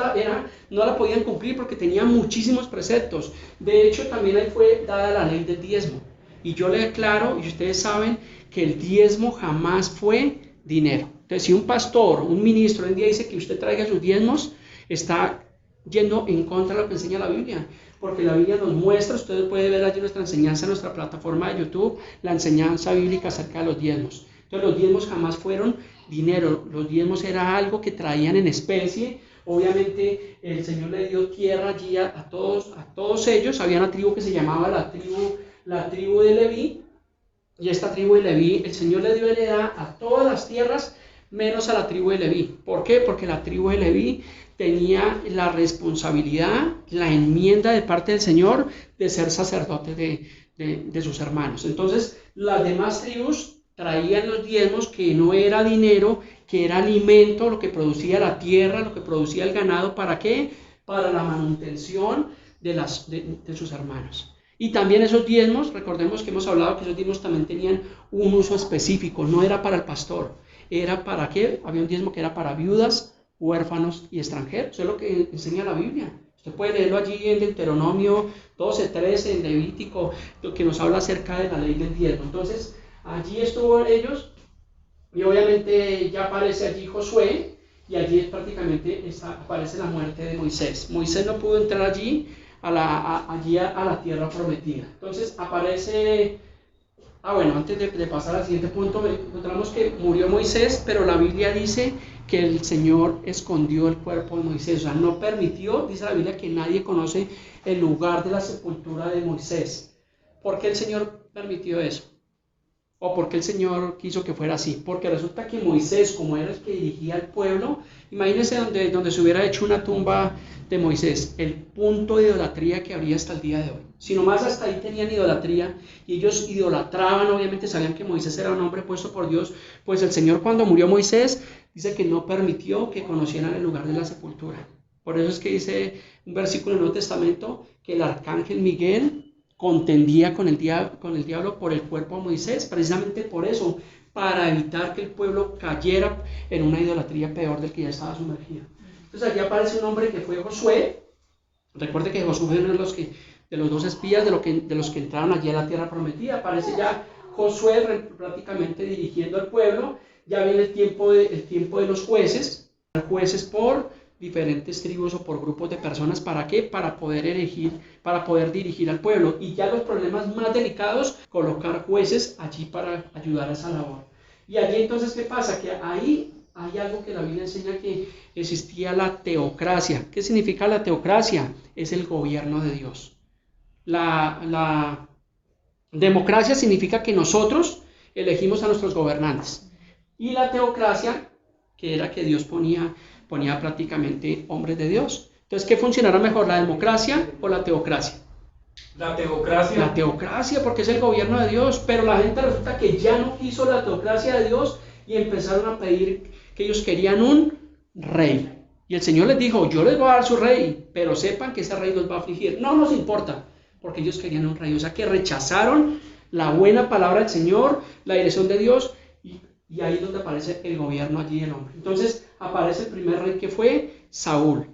la podían cumplir porque tenía muchísimos preceptos. De hecho, también ahí fue dada la ley del diezmo. Y yo le aclaro, y ustedes saben, que el diezmo jamás fue dinero. Entonces, si un pastor, un ministro hoy en día dice que usted traiga sus diezmos, está yendo en contra de lo que enseña la Biblia. Porque la Biblia nos muestra, ustedes pueden ver allí nuestra enseñanza en nuestra plataforma de YouTube, la enseñanza bíblica acerca de los diezmos. Entonces, los diezmos jamás fueron dinero, los diezmos era algo que traían en especie. Obviamente el Señor le dio tierra allí a todos ellos. Había una tribu que se llamaba la tribu de Leví, y esta tribu de Leví, el Señor le dio heredad a todas las tierras menos a la tribu de Leví. ¿Por qué? Porque la tribu de Leví tenía la responsabilidad, la enmienda de parte del Señor de ser sacerdote de sus hermanos. Entonces las demás tribus traían los diezmos, que no era dinero, que era alimento, lo que producía la tierra, lo que producía el ganado. ¿Para qué? Para la manutención de sus hermanos. Y también esos diezmos, recordemos que hemos hablado que esos diezmos también tenían un uso específico, no era para el pastor. ¿Era para qué? Había un diezmo que era para viudas, huérfanos y extranjeros. Eso es lo que enseña la Biblia. Usted puede leerlo allí en Deuteronomio 12, 13, en Levítico, lo que nos habla acerca de la ley del diezmo. Entonces, allí estuvo ellos, y obviamente ya aparece allí Josué, y allí prácticamente aparece la muerte de Moisés. Moisés no pudo entrar allí a la tierra prometida. Entonces aparece, antes de pasar al siguiente punto, encontramos que murió Moisés, pero la Biblia dice que el Señor escondió el cuerpo de Moisés. O sea, no permitió, dice la Biblia, que nadie conoce el lugar de la sepultura de Moisés. ¿Por qué el Señor permitió eso? ¿O por qué el Señor quiso que fuera así? Porque resulta que Moisés, como era el que dirigía al pueblo, imagínense donde se hubiera hecho una tumba de Moisés, el punto de idolatría que habría hasta el día de hoy. Si nomás hasta ahí tenían idolatría, y ellos idolatraban, obviamente sabían que Moisés era un hombre puesto por Dios, pues el Señor, cuando murió Moisés, dice que no permitió que conocieran el lugar de la sepultura. Por eso es que dice un versículo en el Nuevo Testamento que el arcángel Miguel contendía con el diablo por el cuerpo de Moisés, precisamente por eso, para evitar que el pueblo cayera en una idolatría peor del que ya estaba sumergido. Entonces aquí aparece un hombre que fue Josué. Recuerde que Josué fue uno de los dos espías de los que entraron allí a la tierra prometida. Aparece ya Josué prácticamente dirigiendo al pueblo. Ya viene el tiempo de los jueces por diferentes tribus o por grupos de personas. ¿Para qué? Para poder dirigir al pueblo. Y ya los problemas más delicados, colocar jueces allí para ayudar a esa labor. Y allí entonces, ¿qué pasa? Que ahí hay algo que la Biblia enseña, que existía la teocracia. ¿Qué significa la teocracia? Es el gobierno de Dios. La democracia significa que nosotros elegimos a nuestros gobernantes. Y la teocracia, que era que Dios ponía prácticamente hombres de Dios. Entonces, ¿qué funcionará mejor, la democracia o la teocracia? La teocracia. La teocracia, porque es el gobierno de Dios, pero la gente resulta que ya no quiso la teocracia de Dios y empezaron a pedir que ellos querían un rey. Y el Señor les dijo, yo les voy a dar su rey, pero sepan que ese rey los va a afligir. No nos importa, porque ellos querían un rey. O sea que rechazaron la buena palabra del Señor, la dirección de Dios, y ahí es donde aparece el gobierno allí del hombre. Entonces aparece el primer rey, que fue Saúl.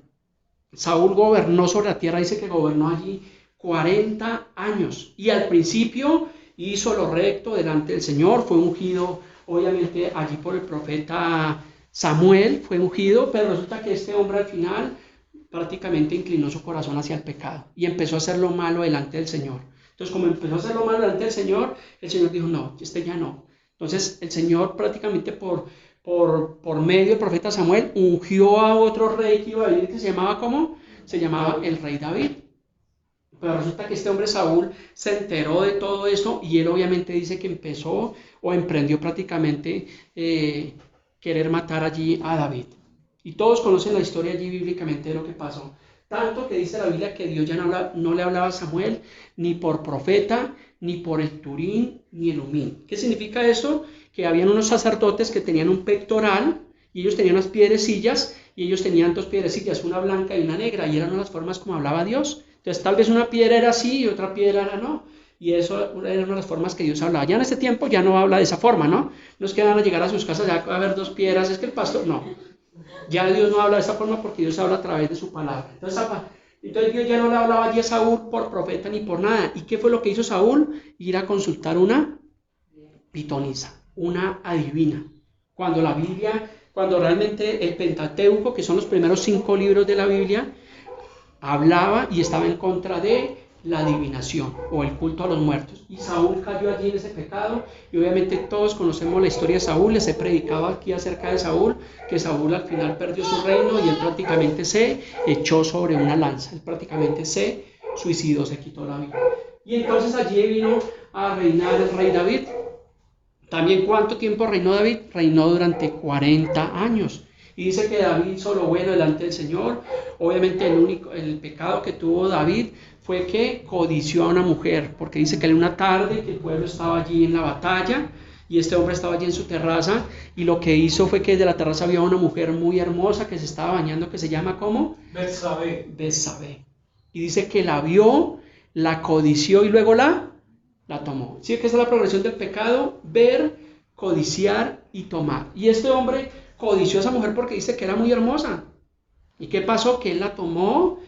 Saúl gobernó sobre la tierra, dice que gobernó allí 40 años. Y al principio hizo lo recto delante del Señor, fue ungido obviamente allí por el profeta Samuel, fue ungido, pero resulta que este hombre al final prácticamente inclinó su corazón hacia el pecado y empezó a hacer lo malo delante del Señor. Entonces, como empezó a hacer lo malo delante del Señor, el Señor dijo, no, ya no. Entonces, el Señor prácticamente por medio del profeta Samuel ungió a otro rey que iba a venir, que se llamaba, ¿cómo? Se llamaba el rey David. Pero resulta que este hombre Saúl se enteró de todo esto, y él obviamente dice que empezó o emprendió prácticamente querer matar allí a David. Y todos conocen la historia allí bíblicamente de lo que pasó. Tanto que dice la Biblia que Dios ya no le hablaba a Samuel ni por profeta, ni por el Turín, ni el Umín. ¿Qué significa esto? Que habían unos sacerdotes que tenían un pectoral, y ellos tenían unas piedrecillas, y ellos tenían dos piedrecillas, una blanca y una negra, y eran las formas como hablaba Dios. Entonces tal vez una piedra era así y otra piedra era no. y eso era una de las formas que Dios hablaba. Ya en este tiempo ya no habla de esa forma, ¿no? No es que van a llegar a sus casas ya a ver dos piedras, es que el pastor, no. Ya Dios no habla de esa forma porque Dios habla a través de su palabra. Entonces Dios ya no le hablaba allí a Saúl por profeta ni por nada. ¿Y qué fue lo que hizo Saúl? Ir a consultar una pitonisa, una adivina. Cuando realmente el Pentateuco, que son los primeros 5 libros de la Biblia, hablaba y estaba en contra de la adivinación o el culto a los muertos. Y Saúl cayó allí en ese pecado, y obviamente todos conocemos la historia de Saúl. Les he predicado aquí acerca de Saúl, que Saúl al final perdió su reino y él prácticamente se echó sobre una lanza, él prácticamente se suicidó, se quitó la vida. Y entonces allí vino a reinar el rey David. También, ¿cuánto tiempo reinó David? Reinó durante 40 años. Y dice que David hizo lo bueno delante del Señor. Obviamente el pecado que tuvo David fue que codició a una mujer, porque dice que en una tarde que el pueblo estaba allí en la batalla y este hombre estaba allí en su terraza, y lo que hizo fue que desde la terraza había una mujer muy hermosa que se estaba bañando, que se llama ¿cómo? Betsabé. Y dice que la vio, la codició y luego la tomó. Sí, que esa es la progresión del pecado: ver, codiciar y tomar. Y este hombre codició a esa mujer porque dice que era muy hermosa. ¿Y qué pasó? Que él la tomó,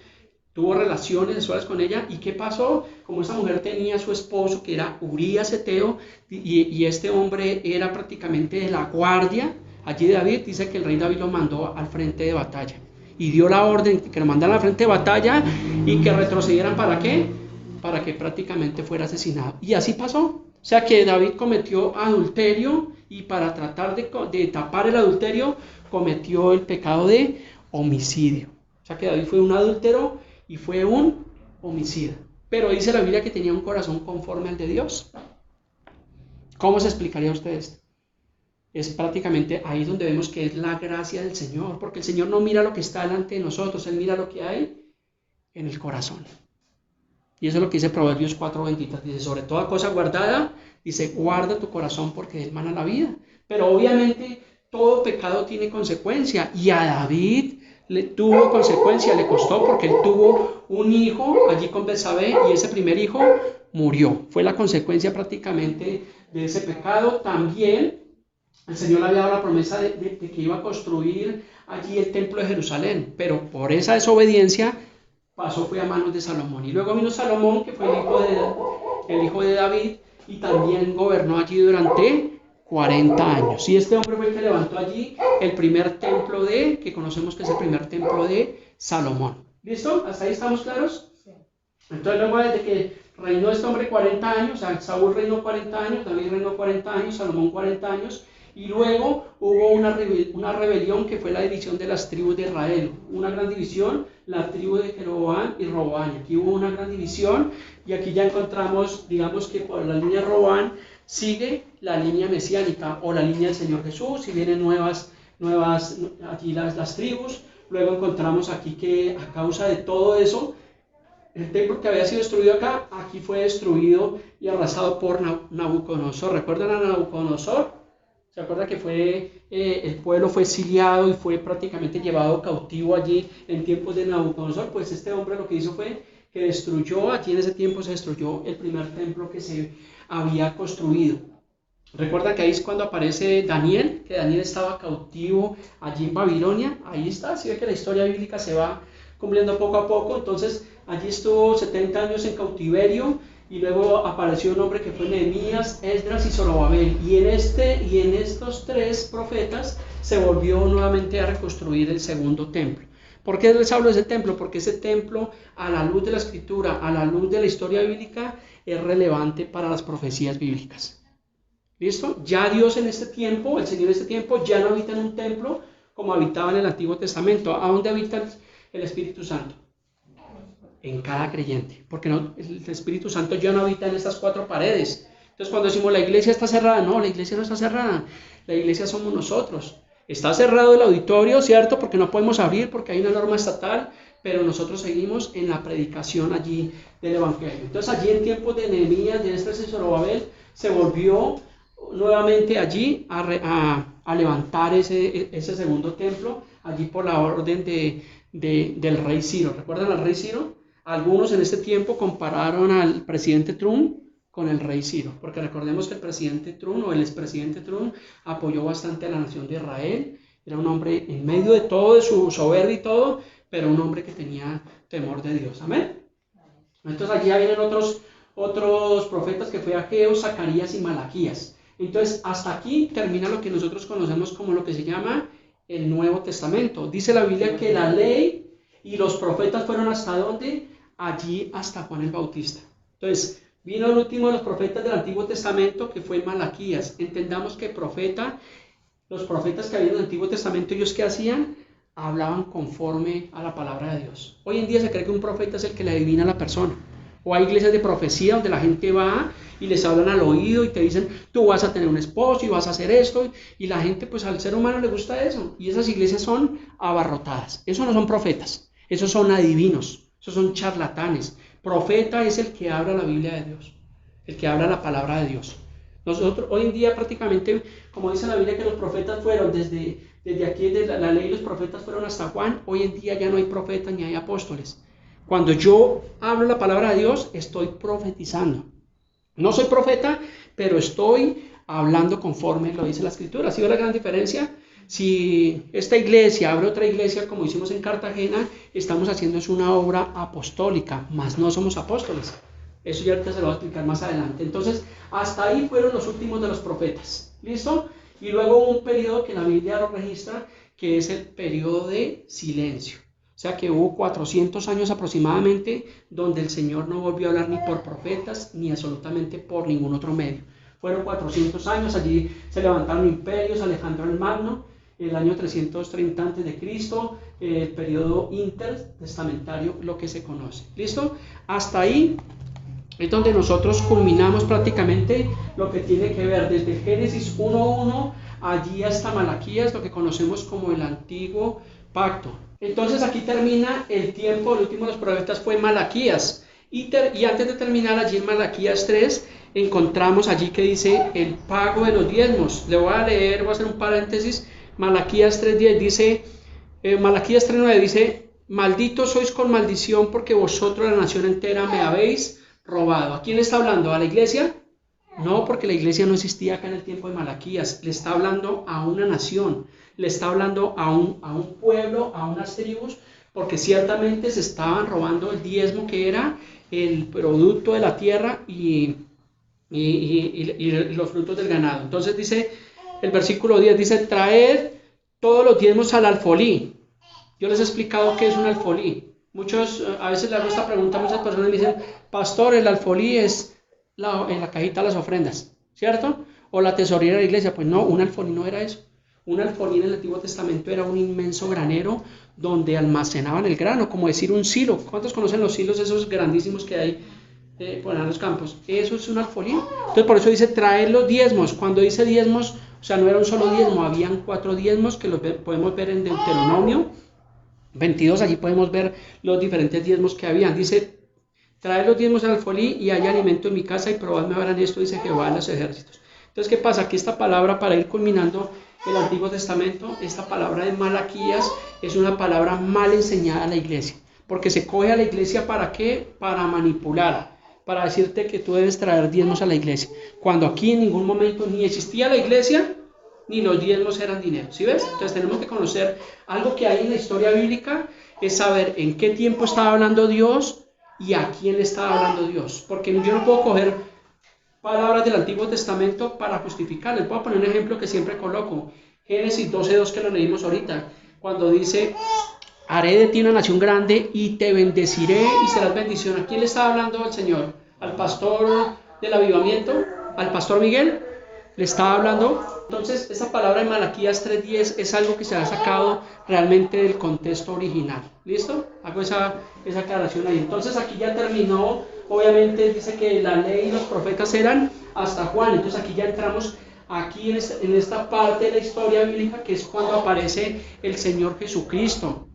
tuvo relaciones sexuales con ella. ¿Y qué pasó? Como esa mujer tenía a su esposo, que era Urías Eteo, y este hombre era prácticamente de la guardia allí de David, dice que el rey David lo mandó al frente de batalla. Y dio la orden que lo mandaran al frente de batalla y que retrocedieran. ¿Para qué? Para que prácticamente fuera asesinado. Y así pasó. O sea que David cometió adulterio, y para tratar de tapar el adulterio cometió el pecado de homicidio. O sea que David fue un adúltero y fue un homicida. Pero dice la Biblia que tenía un corazón conforme al de Dios. ¿Cómo se explicaría a ustedes? Es prácticamente ahí donde vemos que es la gracia del Señor, porque el Señor no mira lo que está delante de nosotros, Él mira lo que hay en el corazón. Y eso es lo que dice Proverbios 4:23, dice: sobre toda cosa guardada, dice, guarda tu corazón porque de él mana la vida. Pero obviamente todo pecado tiene consecuencia, y a David le tuvo consecuencia, le costó, porque él tuvo un hijo allí con Betsabé y ese primer hijo murió. Fue la consecuencia prácticamente de ese pecado. También el Señor le había dado la promesa de que iba a construir allí el templo de Jerusalén, pero por esa desobediencia fue a manos de Salomón. Y luego vino Salomón, que fue el hijo de David, y también gobernó allí durante 40 años. Y este hombre fue el que levantó allí el primer templo que conocemos que es el primer templo de Salomón. ¿Listo? ¿Hasta ahí estamos claros? Sí. Entonces luego, desde que reinó este hombre 40 años, o sea, Saúl reinó 40 años, David reinó 40 años, Salomón 40 años, y luego hubo una rebelión que fue la división de las tribus de Israel. Una gran división, la tribu de Jeroboam y Roboam. Aquí hubo una gran división, y aquí ya encontramos, digamos que por la línea de Roboam sigue la línea mesiánica o la línea del Señor Jesús, y vienen nuevas aquí las tribus. Luego encontramos aquí que a causa de todo eso, el templo que había sido destruido acá, aquí fue destruido y arrasado por Nabucodonosor. ¿Recuerdan a Nabucodonosor? ¿Se acuerda que el pueblo fue exiliado y fue prácticamente llevado cautivo allí en tiempos de Nabucodonosor? Pues este hombre lo que hizo fue que destruyó, allí en ese tiempo se destruyó el primer templo que se había construido. ¿Recuerda que ahí es cuando aparece Daniel? Que Daniel estaba cautivo allí en Babilonia. Ahí está, así ve que la historia bíblica se va cumpliendo poco a poco. Entonces allí estuvo 70 años en cautiverio. Y luego apareció un hombre que fue Nehemías, Esdras y Zorobabel. Y en estos 3 profetas se volvió nuevamente a reconstruir el segundo templo. ¿Por qué les hablo de ese templo? Porque ese templo, a la luz de la escritura, a la luz de la historia bíblica, es relevante para las profecías bíblicas. ¿Listo? Ya Dios en este tiempo, el Señor en este tiempo, ya no habita en un templo como habitaba en el Antiguo Testamento. ¿A dónde habita el Espíritu Santo? En cada creyente, porque el Espíritu Santo ya no habita en estas 4 paredes. Entonces cuando decimos la iglesia está cerrada, no, la iglesia no está cerrada, la iglesia somos nosotros. Está cerrado el auditorio, ¿cierto? Porque no podemos abrir, porque hay una norma estatal, pero nosotros seguimos en la predicación allí del Evangelio. Entonces allí en tiempos de Nehemías, de Esdras y Zorobabel, se volvió nuevamente allí a levantar ese segundo templo, allí por la orden del rey Ciro. ¿Recuerdan al rey Ciro? Algunos en este tiempo compararon al presidente Trump con el rey Ciro, porque recordemos que el presidente Trump o el expresidente Trump apoyó bastante a la nación de Israel, era un hombre en medio de todo, de su soberbia y todo, pero un hombre que tenía temor de Dios, amén. Entonces aquí ya vienen otros profetas que fue Ageo, Zacarías y Malaquías. Entonces hasta aquí termina lo que nosotros conocemos como lo que se llama el Nuevo Testamento. Dice la Biblia que la ley y los profetas fueron hasta ¿dónde? Allí hasta Juan el Bautista. Entonces vino el último de los profetas del Antiguo Testamento, que fue Malaquías. Entendamos que los profetas que había en el Antiguo Testamento, ¿ellos qué hacían? Hablaban conforme a la palabra de Dios. Hoy en día se cree que un profeta es el que le adivina a la persona. O hay iglesias de profecía donde la gente va y les hablan al oído y te dicen, tú vas a tener un esposo y vas a hacer esto. Y la gente, pues al ser humano le gusta eso. Y esas iglesias son abarrotadas. Eso no son profetas, esos son adivinos, esos son charlatanes. Profeta es el que habla la Biblia de Dios, el que habla la palabra de Dios. Nosotros hoy en día prácticamente, como dice la Biblia, que los profetas fueron desde aquí, desde la ley, los profetas fueron hasta Juan. Hoy en día ya no hay profetas ni hay apóstoles. Cuando yo hablo la palabra de Dios, estoy profetizando. No soy profeta, pero estoy hablando conforme lo dice la Escritura. ¿Sí ve la gran diferencia? Si esta iglesia abre otra iglesia, como hicimos en Cartagena, estamos haciendo una obra apostólica, mas no somos apóstoles. Eso ya ahorita se lo voy a explicar más adelante. Entonces, hasta ahí fueron los últimos de los profetas. ¿Listo? Y luego hubo un periodo que la Biblia lo registra, que es el periodo de silencio. O sea que hubo 400 años aproximadamente donde el Señor no volvió a hablar ni por profetas ni absolutamente por ningún otro medio. Fueron 400 años, allí se levantaron imperios, Alejandro el Magno, el año 330 a.C., el periodo intertestamentario, lo que se conoce. ¿Listo? Hasta ahí es donde nosotros culminamos prácticamente lo que tiene que ver desde Génesis 1.1 allí hasta Malaquías, lo que conocemos como el Antiguo Pacto. Entonces aquí termina el tiempo, el último de los profetas fue Malaquías. Y antes de terminar allí en Malaquías 3, encontramos allí que dice el pago de los diezmos. Le voy a leer, voy a hacer un paréntesis. Malaquías 3.10 dice, Malaquías 3.9 dice, malditos sois con maldición porque vosotros la nación entera me habéis robado. ¿A quién le está hablando? ¿A la iglesia? No, porque la iglesia no existía acá en el tiempo de Malaquías. Le está hablando a una nación, le está hablando a un pueblo, a unas tribus, porque ciertamente se estaban robando el diezmo, que era el producto de la tierra y los frutos del ganado. Entonces dice el versículo 10, dice, traed todos los diezmos al alfolí. Yo les he explicado qué es un alfolí. A veces le hago esta pregunta a muchas personas y me dicen, pastor, el alfolí es en la cajita de las ofrendas, ¿cierto? O la tesorería de la iglesia. Pues no, un alfolí no era eso. Un alfolí en el Antiguo Testamento era un inmenso granero donde almacenaban el grano, como decir un silo. ¿Cuántos conocen los silos esos grandísimos que hay por en los campos? Eso es un alfolí. Entonces por eso dice traer los diezmos. Cuando dice diezmos, o sea, no era un solo diezmo, habían 4 diezmos que los podemos ver en Deuteronomio 22, allí podemos ver los diferentes diezmos que habían. Dice, traed los diezmos al alfolí y hay alimento en mi casa y probadme ahora en esto, dice Jehová de los ejércitos. Entonces, ¿qué pasa? Aquí esta palabra, para ir culminando el Antiguo Testamento, esta palabra de Malaquías es una palabra mal enseñada a la iglesia, porque se coge a la iglesia ¿para qué? Para manipular, para decirte que tú debes traer diezmos a la iglesia, cuando aquí en ningún momento ni existía la iglesia, ni los diezmos eran dinero, ¿sí ves? Entonces tenemos que conocer algo que hay en la historia bíblica, es saber en qué tiempo estaba hablando Dios y a quién le estaba hablando Dios, porque yo no puedo coger palabras del Antiguo Testamento para justificar. Les voy a poner un ejemplo que siempre coloco, Génesis 12.2, que lo leímos ahorita, cuando dice, haré de ti una nación grande y te bendeciré y serás bendición. ¿A quién le estaba hablando el Señor? ¿Al pastor del avivamiento? ¿Al pastor Miguel? ¿Le estaba hablando? Entonces, esa palabra en Malaquías 3.10 es algo que se ha sacado realmente del contexto original. ¿Listo? Hago esa aclaración ahí. Entonces, aquí ya terminó. Obviamente dice que la ley y los profetas eran hasta Juan. Entonces, aquí ya entramos aquí en esta parte de la historia bíblica, que es cuando aparece el Señor Jesucristo.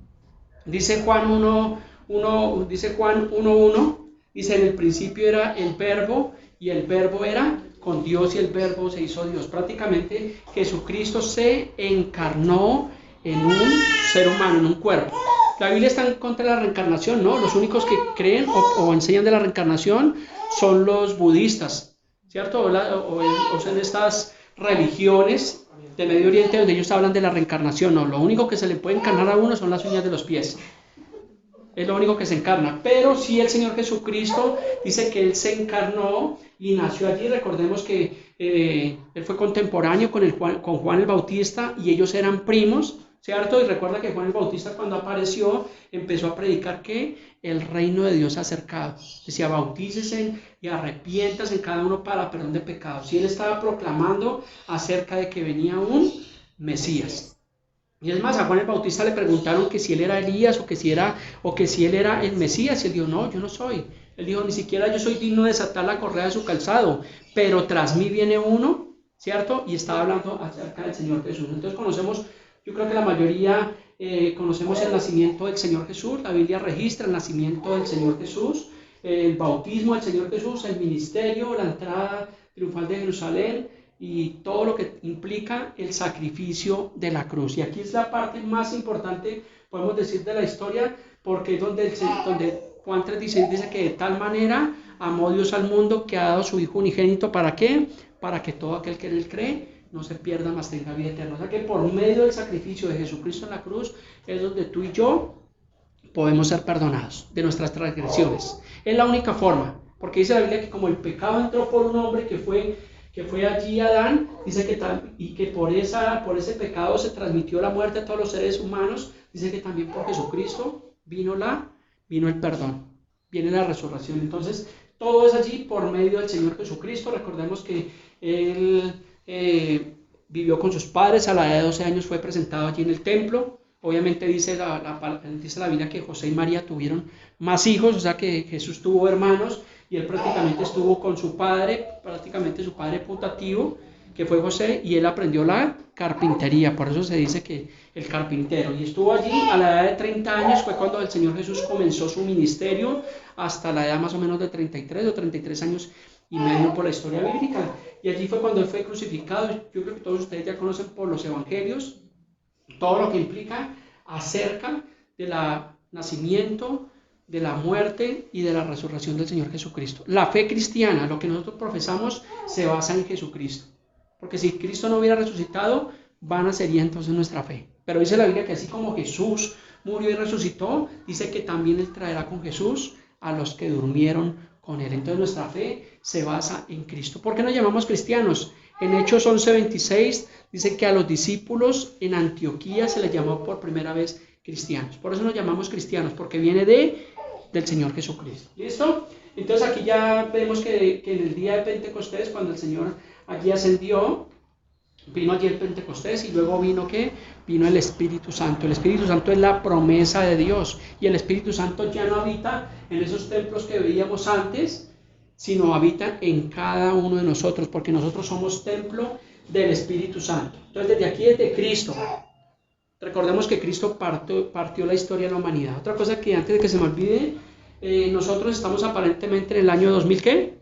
Dice Juan 1.1, dice, en el principio era el verbo y el verbo era con Dios y el verbo se hizo Dios. Prácticamente Jesucristo se encarnó en un ser humano, en un cuerpo. La Biblia está en contra de la reencarnación, ¿no? Los únicos que creen o enseñan de la reencarnación son los budistas. ¿cierto? O en estas religiones de Medio Oriente donde ellos hablan de la reencarnación. No, lo único que se le puede encarnar a uno son las uñas de los pies. Es lo único que se encarna, pero sí el Señor Jesucristo dice que Él se encarnó y nació allí. Recordemos que Él fue contemporáneo con Juan el Bautista y ellos eran primos, ¿cierto? Y recuerda que Juan el Bautista cuando apareció empezó a predicar que el reino de Dios se ha acercado. Decía, bautícese y arrepiéntase en cada uno para perdón de pecados. Y Él estaba proclamando acerca de que venía un Mesías. Y es más, a Juan el Bautista le preguntaron que si él era Elías o que si él era el Mesías, y él dijo, no, yo no soy. Él dijo, ni siquiera yo soy digno de desatar la correa de su calzado, pero tras mí viene uno, ¿cierto? Y estaba hablando acerca del Señor Jesús. Entonces conocemos, yo creo que la mayoría conocemos el nacimiento del Señor Jesús. La Biblia registra el nacimiento del Señor Jesús, el bautismo del Señor Jesús, el ministerio, la entrada triunfal de Jerusalén, y todo lo que implica el sacrificio de la cruz. Y aquí es la parte más importante, podemos decir, de la historia, porque es donde Juan 3:16 dice que de tal manera amó Dios al mundo que ha dado su Hijo unigénito. ¿Para qué? Para que todo aquel que en Él cree no se pierda, mas tenga vida eterna. O sea que por medio del sacrificio de Jesucristo en la cruz es donde tú y yo podemos ser perdonados de nuestras transgresiones. Es la única forma, porque dice la Biblia que como el pecado entró por un hombre que fue allí Adán, dice que por ese pecado se transmitió la muerte a todos los seres humanos. Dice que también por Jesucristo vino el perdón, viene la resurrección. Entonces todo es allí por medio del Señor Jesucristo. Recordemos que Él vivió con sus padres, a la edad de 12 años fue presentado allí en el templo. Obviamente dice la Biblia que José y María tuvieron más hijos, o sea que Jesús tuvo hermanos, y él prácticamente estuvo con su padre putativo, que fue José, y él aprendió la carpintería. Por eso se dice que el carpintero, y estuvo allí a la edad de 30 años, fue cuando el Señor Jesús comenzó su ministerio, hasta la edad más o menos de 33 o 33 años y medio por la historia bíblica. Y allí fue cuando él fue crucificado. Yo creo que todos ustedes ya conocen por los evangelios todo lo que implica acerca del nacimiento, de la muerte y de la resurrección del Señor Jesucristo. La fe cristiana, lo que nosotros profesamos, se basa en Jesucristo. Porque si Cristo no hubiera resucitado, vana sería entonces nuestra fe. Pero dice la Biblia que así como Jesús murió y resucitó, dice que también Él traerá con Jesús a los que durmieron con Él. Entonces nuestra fe se basa en Cristo. ¿Por qué nos llamamos cristianos? En Hechos 11:26 dice que a los discípulos en Antioquía se les llamó por primera vez cristianos. Por eso nos llamamos cristianos, porque viene del Señor Jesucristo. ¿Listo? Entonces aquí ya vemos que en el día de Pentecostés, cuando el Señor allí ascendió, vino allí el Pentecostés, y luego vino el Espíritu Santo. El Espíritu Santo es la promesa de Dios, y el Espíritu Santo ya no habita en esos templos que veíamos antes, sino habita en cada uno de nosotros, porque nosotros somos templo del Espíritu Santo. Entonces desde Cristo, recordemos que Cristo partió la historia de la humanidad. Otra cosa que antes de que se me olvide, nosotros estamos aparentemente en el año 2000, ¿qué?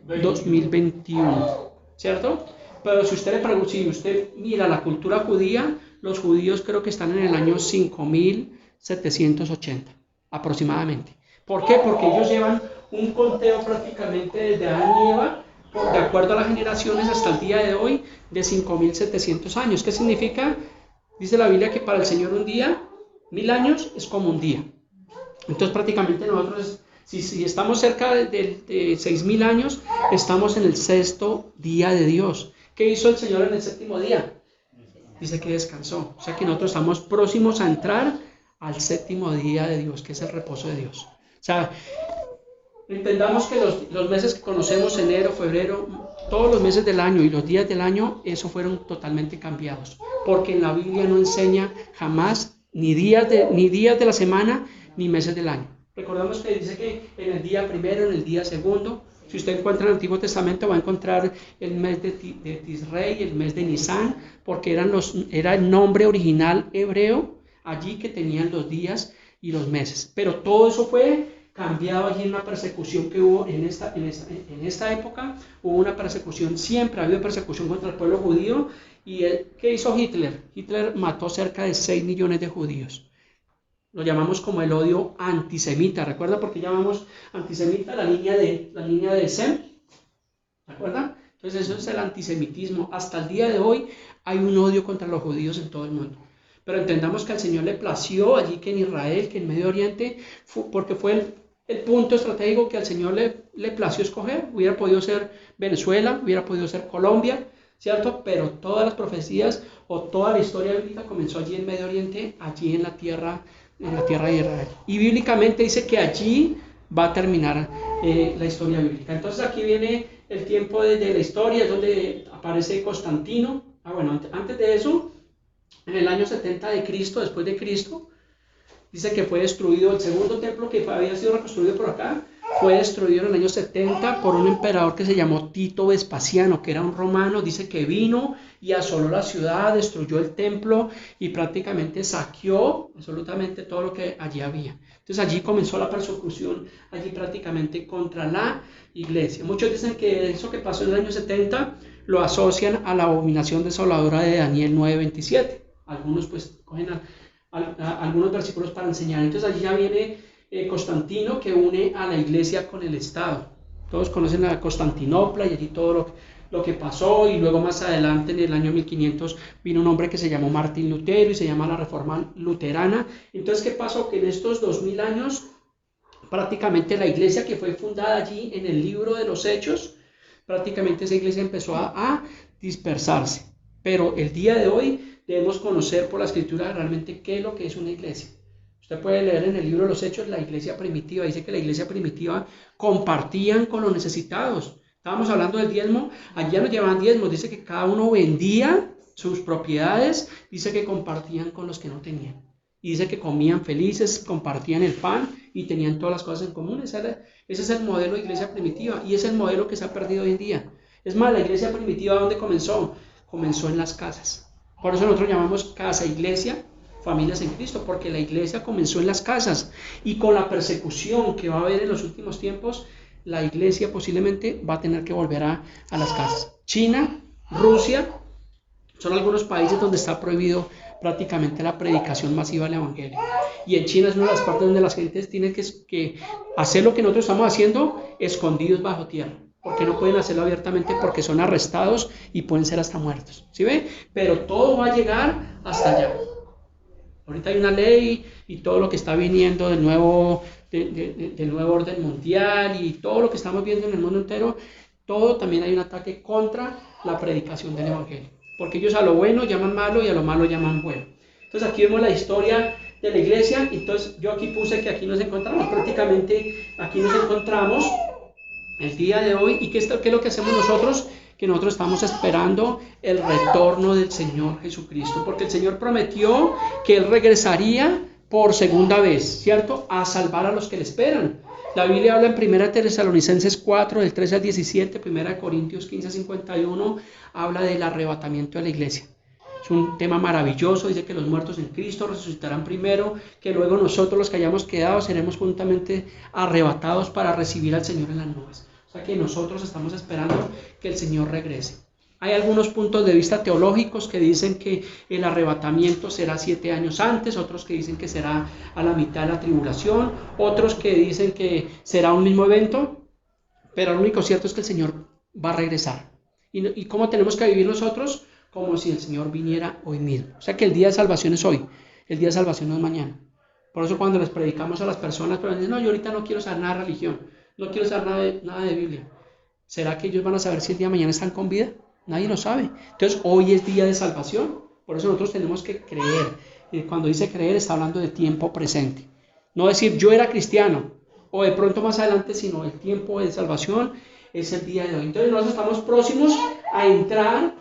2021, ¿cierto? Pero si usted mira la cultura judía, los judíos creo que están en el año 5780 aproximadamente. ¿Por qué? Porque ellos llevan un conteo prácticamente desde Adán y Eva, de acuerdo a las generaciones hasta el día de hoy, de 5700 años. ¿Qué significa? Dice la Biblia que para el Señor un día, 1000 años es como un día. Entonces prácticamente nosotros, si estamos cerca de 6000 años, estamos en el sexto día de Dios. ¿Qué hizo el Señor en el séptimo día? Dice que descansó. O sea que nosotros estamos próximos a entrar al séptimo día de Dios, que es el reposo de Dios. O sea, entendamos que los meses que conocemos, enero, febrero, todos los meses del año y los días del año, eso fueron totalmente cambiados. Porque en la Biblia no enseña jamás ni días de la semana, ni meses del año. Recordamos que dice que en el día primero, en el día segundo, si usted encuentra en el Antiguo Testamento, va a encontrar el mes de Tisrei, el mes de Nisan, porque era el nombre original hebreo allí que tenían los días y los meses. Pero todo eso fue cambiado allí en una persecución que hubo en esta época. Hubo una persecución, siempre ha habido persecución contra el pueblo judío. ¿Y qué hizo Hitler? Hitler mató cerca de 6 millones de judíos. Lo llamamos como el odio antisemita. ¿Recuerda por qué llamamos antisemita la línea de Sem? ¿De acuerdo? Entonces eso es el antisemitismo. Hasta el día de hoy hay un odio contra los judíos en todo el mundo. Pero entendamos que al Señor le plació allí que en Israel, que en Medio Oriente, porque fue el punto estratégico que al Señor le plació escoger. Hubiera podido ser Venezuela, hubiera podido ser Colombia, ¿cierto? Pero todas las profecías o toda la historia bíblica comenzó allí en Medio Oriente, allí en la tierra de Israel. Y bíblicamente dice que allí va a terminar la historia bíblica. Entonces aquí viene el tiempo de la historia, es donde aparece Constantino. Bueno, antes de eso, en el año 70 de Cristo, después de Cristo, dice que fue destruido el segundo templo que había sido reconstruido por acá, fue destruido en el año 70 por un emperador que se llamó Tito Vespasiano, que era un romano. Dice que vino y asoló la ciudad, destruyó el templo y prácticamente saqueó absolutamente todo lo que allí había. Entonces allí comenzó la persecución, allí prácticamente contra la iglesia. Muchos dicen que eso que pasó en el año 70 lo asocian a la abominación desoladora de Daniel 9:27. Algunos pues cogen algunos versículos para enseñar. Entonces allí ya viene Constantino, que une a la iglesia con el Estado. Todos conocen a Constantinopla y allí todo lo que pasó, y luego más adelante en el año 1500 vino un hombre que se llamó Martín Lutero y se llama la Reforma Luterana. Entonces, ¿qué pasó? Que en estos 2000 años prácticamente la iglesia que fue fundada allí en el libro de los Hechos, prácticamente esa iglesia empezó a dispersarse. Pero el día de hoy debemos conocer por la escritura realmente qué es lo que es una iglesia. Usted puede leer en el libro de los Hechos la iglesia primitiva. Dice que la iglesia primitiva compartían con los necesitados. Estábamos hablando del diezmo. Allá nos llevaban diezmos. Dice que cada uno vendía sus propiedades. Dice que compartían con los que no tenían. Y dice que comían felices, compartían el pan y tenían todas las cosas en común. Ese es el modelo de iglesia primitiva, y es el modelo que se ha perdido hoy en día. Es más, la iglesia primitiva, ¿dónde comenzó? Comenzó en las casas. Por eso nosotros llamamos casa iglesia, familias en Cristo, porque la iglesia comenzó en las casas, y con la persecución que va a haber en los últimos tiempos, la iglesia posiblemente va a tener que volver a las casas. China, Rusia, son algunos países donde está prohibido prácticamente la predicación masiva del evangelio. Y en China es una de las partes donde las gentes tienen que hacer lo que nosotros estamos haciendo escondidos bajo tierra, porque no pueden hacerlo abiertamente, porque son arrestados y pueden ser hasta muertos. ¿Sí ve? Pero todo va a llegar hasta allá. Ahorita hay una ley y todo lo que está viniendo del nuevo orden mundial y todo lo que estamos viendo en el mundo entero, todo también hay un ataque contra la predicación del evangelio. Porque ellos a lo bueno llaman malo y a lo malo llaman bueno. Entonces aquí vemos la historia de la iglesia. Entonces yo aquí puse que aquí nos encontramos, prácticamente aquí nos encontramos el día de hoy. ¿Y qué es lo que hacemos nosotros? Que nosotros estamos esperando el retorno del Señor Jesucristo. Porque el Señor prometió que Él regresaría por segunda vez, ¿cierto? A salvar a los que le esperan. La Biblia habla en 1 Tesalonicenses 4, del 13 al 17, 1 Corintios 15, 51, habla del arrebatamiento de la iglesia. Es un tema maravilloso. Dice que los muertos en Cristo resucitarán primero, que luego nosotros los que hayamos quedado seremos juntamente arrebatados para recibir al Señor en las nubes. O sea que nosotros estamos esperando que el Señor regrese. Hay algunos puntos de vista teológicos que dicen que el arrebatamiento será 7 años antes, otros que dicen que será a la mitad de la tribulación, otros que dicen que será un mismo evento, pero lo único cierto es que el Señor va a regresar. ¿Y cómo tenemos que vivir nosotros? Como si el Señor viniera hoy mismo. O sea que el día de salvación es hoy, el día de salvación no es mañana. Por eso cuando les predicamos a las personas, pero dicen, no, yo ahorita no quiero saber nada de religión, no quiero saber nada de Biblia. ¿Será que ellos van a saber si el día de mañana están con vida? Nadie lo sabe. Entonces hoy es día de salvación. Por eso nosotros tenemos que creer. Y cuando dice creer está hablando de tiempo presente. No decir yo era cristiano o de pronto más adelante, sino el tiempo de salvación es el día de hoy. Entonces nosotros estamos próximos a entrar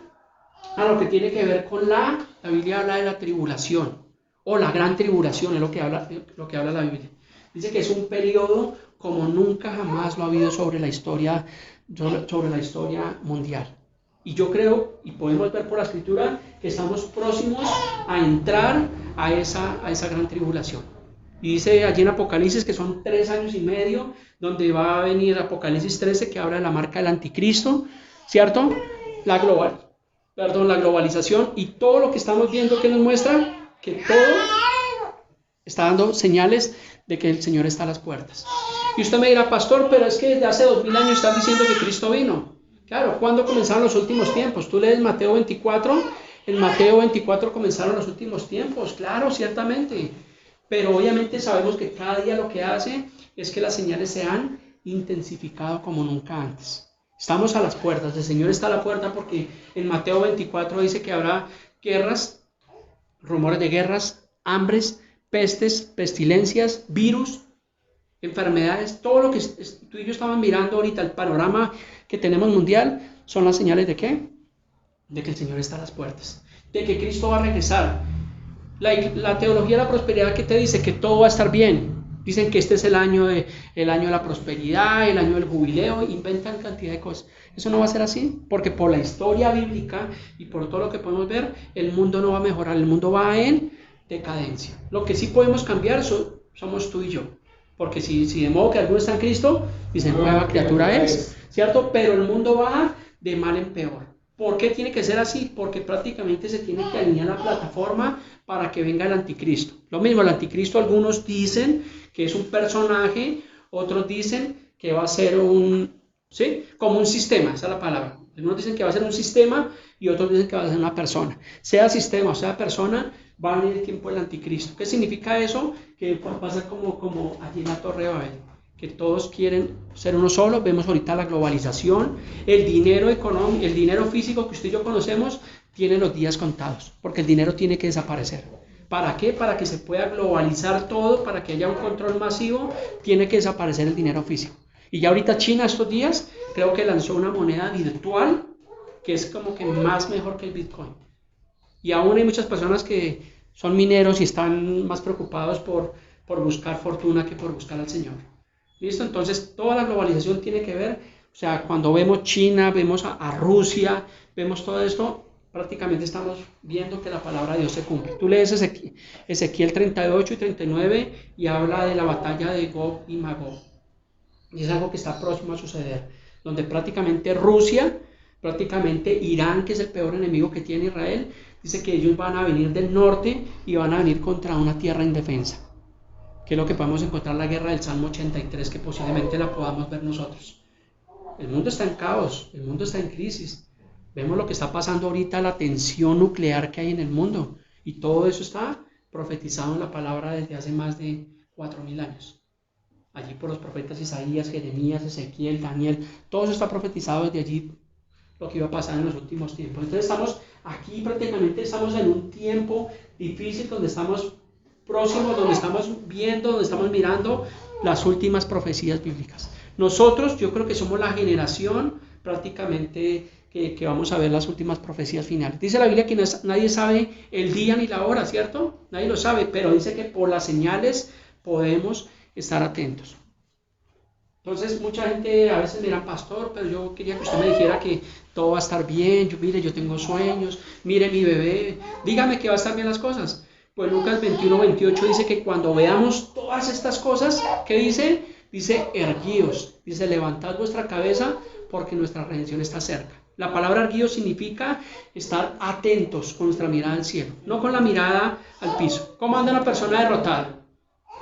a lo que tiene que ver con la Biblia habla de la tribulación o la gran tribulación, es lo que habla la Biblia. Dice que es un periodo como nunca jamás lo ha habido sobre la historia mundial. Y yo creo, y podemos ver por la escritura, que estamos próximos a entrar a esa gran tribulación. Y dice allí en Apocalipsis que son 3 años y medio, donde va a venir Apocalipsis 13, que habla de la marca del anticristo, ¿cierto? La globalización y todo lo que estamos viendo que nos muestra que todo está dando señales de que el Señor está a las puertas. Y usted me dirá, pastor, pero es que desde hace 2000 años están diciendo que Cristo vino. Claro, ¿cuándo comenzaron los últimos tiempos? Tú lees Mateo 24, en Mateo 24 comenzaron los últimos tiempos, claro, ciertamente. Pero obviamente sabemos que cada día lo que hace es que las señales se han intensificado como nunca antes. Estamos a las puertas, el Señor está a la puerta porque en Mateo 24 dice que habrá guerras, rumores de guerras, hambres, pestes, pestilencias, virus, enfermedades, todo lo que tú y yo estamos mirando ahorita, el panorama que tenemos mundial, son las señales de ¿qué? De que el Señor está a las puertas, de que Cristo va a regresar. La teología de la prosperidad que te dice que todo va a estar bien. Dicen que este es el año de la prosperidad, el año del jubileo, inventan cantidad de cosas. Eso no va a ser así, porque por la historia bíblica y por todo lo que podemos ver, el mundo no va a mejorar, el mundo va en decadencia. Lo que sí podemos cambiar somos tú y yo. Porque si de modo que alguno está en Cristo, dice nueva criatura es, ¿cierto? Pero el mundo va de mal en peor. ¿Por qué tiene que ser así? Porque prácticamente se tiene que alinear la plataforma para que venga el anticristo. Lo mismo, el anticristo algunos dicen que es un personaje, otros dicen que va a ser como un sistema, esa es la palabra. Algunos dicen que va a ser un sistema y otros dicen que va a ser una persona. Sea sistema o sea persona, va a venir el tiempo del anticristo. ¿Qué significa eso? Que va a ser como allí en la Torre de Babel, que todos quieren ser uno solo. Vemos ahorita la globalización, el dinero económico, el dinero físico que usted y yo conocemos tiene los días contados, porque el dinero tiene que desaparecer. ¿Para qué? Para que se pueda globalizar todo, para que haya un control masivo, tiene que desaparecer el dinero físico. Y ya ahorita China estos días creo que lanzó una moneda virtual que es como que más mejor que el Bitcoin. Y aún hay muchas personas que son mineros y están más preocupados por buscar fortuna que por buscar al Señor. ¿Listo? Entonces toda la globalización tiene que ver, o sea, cuando vemos China, vemos a Rusia, vemos todo esto, prácticamente estamos viendo que la palabra de Dios se cumple. Tú lees Ezequiel 38 y 39 y habla de la batalla de Gog y Magog. Y es algo que está próximo a suceder, donde prácticamente Rusia, prácticamente Irán, que es el peor enemigo que tiene Israel, dice que ellos van a venir del norte y van a venir contra una tierra indefensa, que es lo que podemos encontrar en la guerra del Salmo 83, que posiblemente la podamos ver nosotros. El mundo está en caos, el mundo está en crisis. Vemos lo que está pasando ahorita, la tensión nuclear que hay en el mundo, y todo eso está profetizado en la palabra desde hace más de 4.000 años. Allí por los profetas Isaías, Jeremías, Ezequiel, Daniel, todo eso está profetizado desde allí, lo que iba a pasar en los últimos tiempos. Entonces estamos aquí, prácticamente estamos en un tiempo difícil, donde estamos próximos, donde estamos viendo, donde estamos mirando las últimas profecías bíblicas. Nosotros, yo creo que somos la generación prácticamente que vamos a ver las últimas profecías finales. Dice la Biblia que nadie sabe el día ni la hora, ¿cierto? Nadie lo sabe, pero dice que por las señales podemos estar atentos. Entonces mucha gente a veces me dirá, pastor, pero yo quería que usted me dijera que todo va a estar bien, mire, yo tengo sueños, mire mi bebé, dígame que va a estar bien las cosas. Pues Lucas 21:28 dice que cuando veamos todas estas cosas, ¿qué dice? Dice, erguíos, dice, levantad vuestra cabeza porque nuestra redención está cerca. La palabra erguíos significa estar atentos con nuestra mirada al cielo, no con la mirada al piso. ¿Cómo anda una persona derrotada?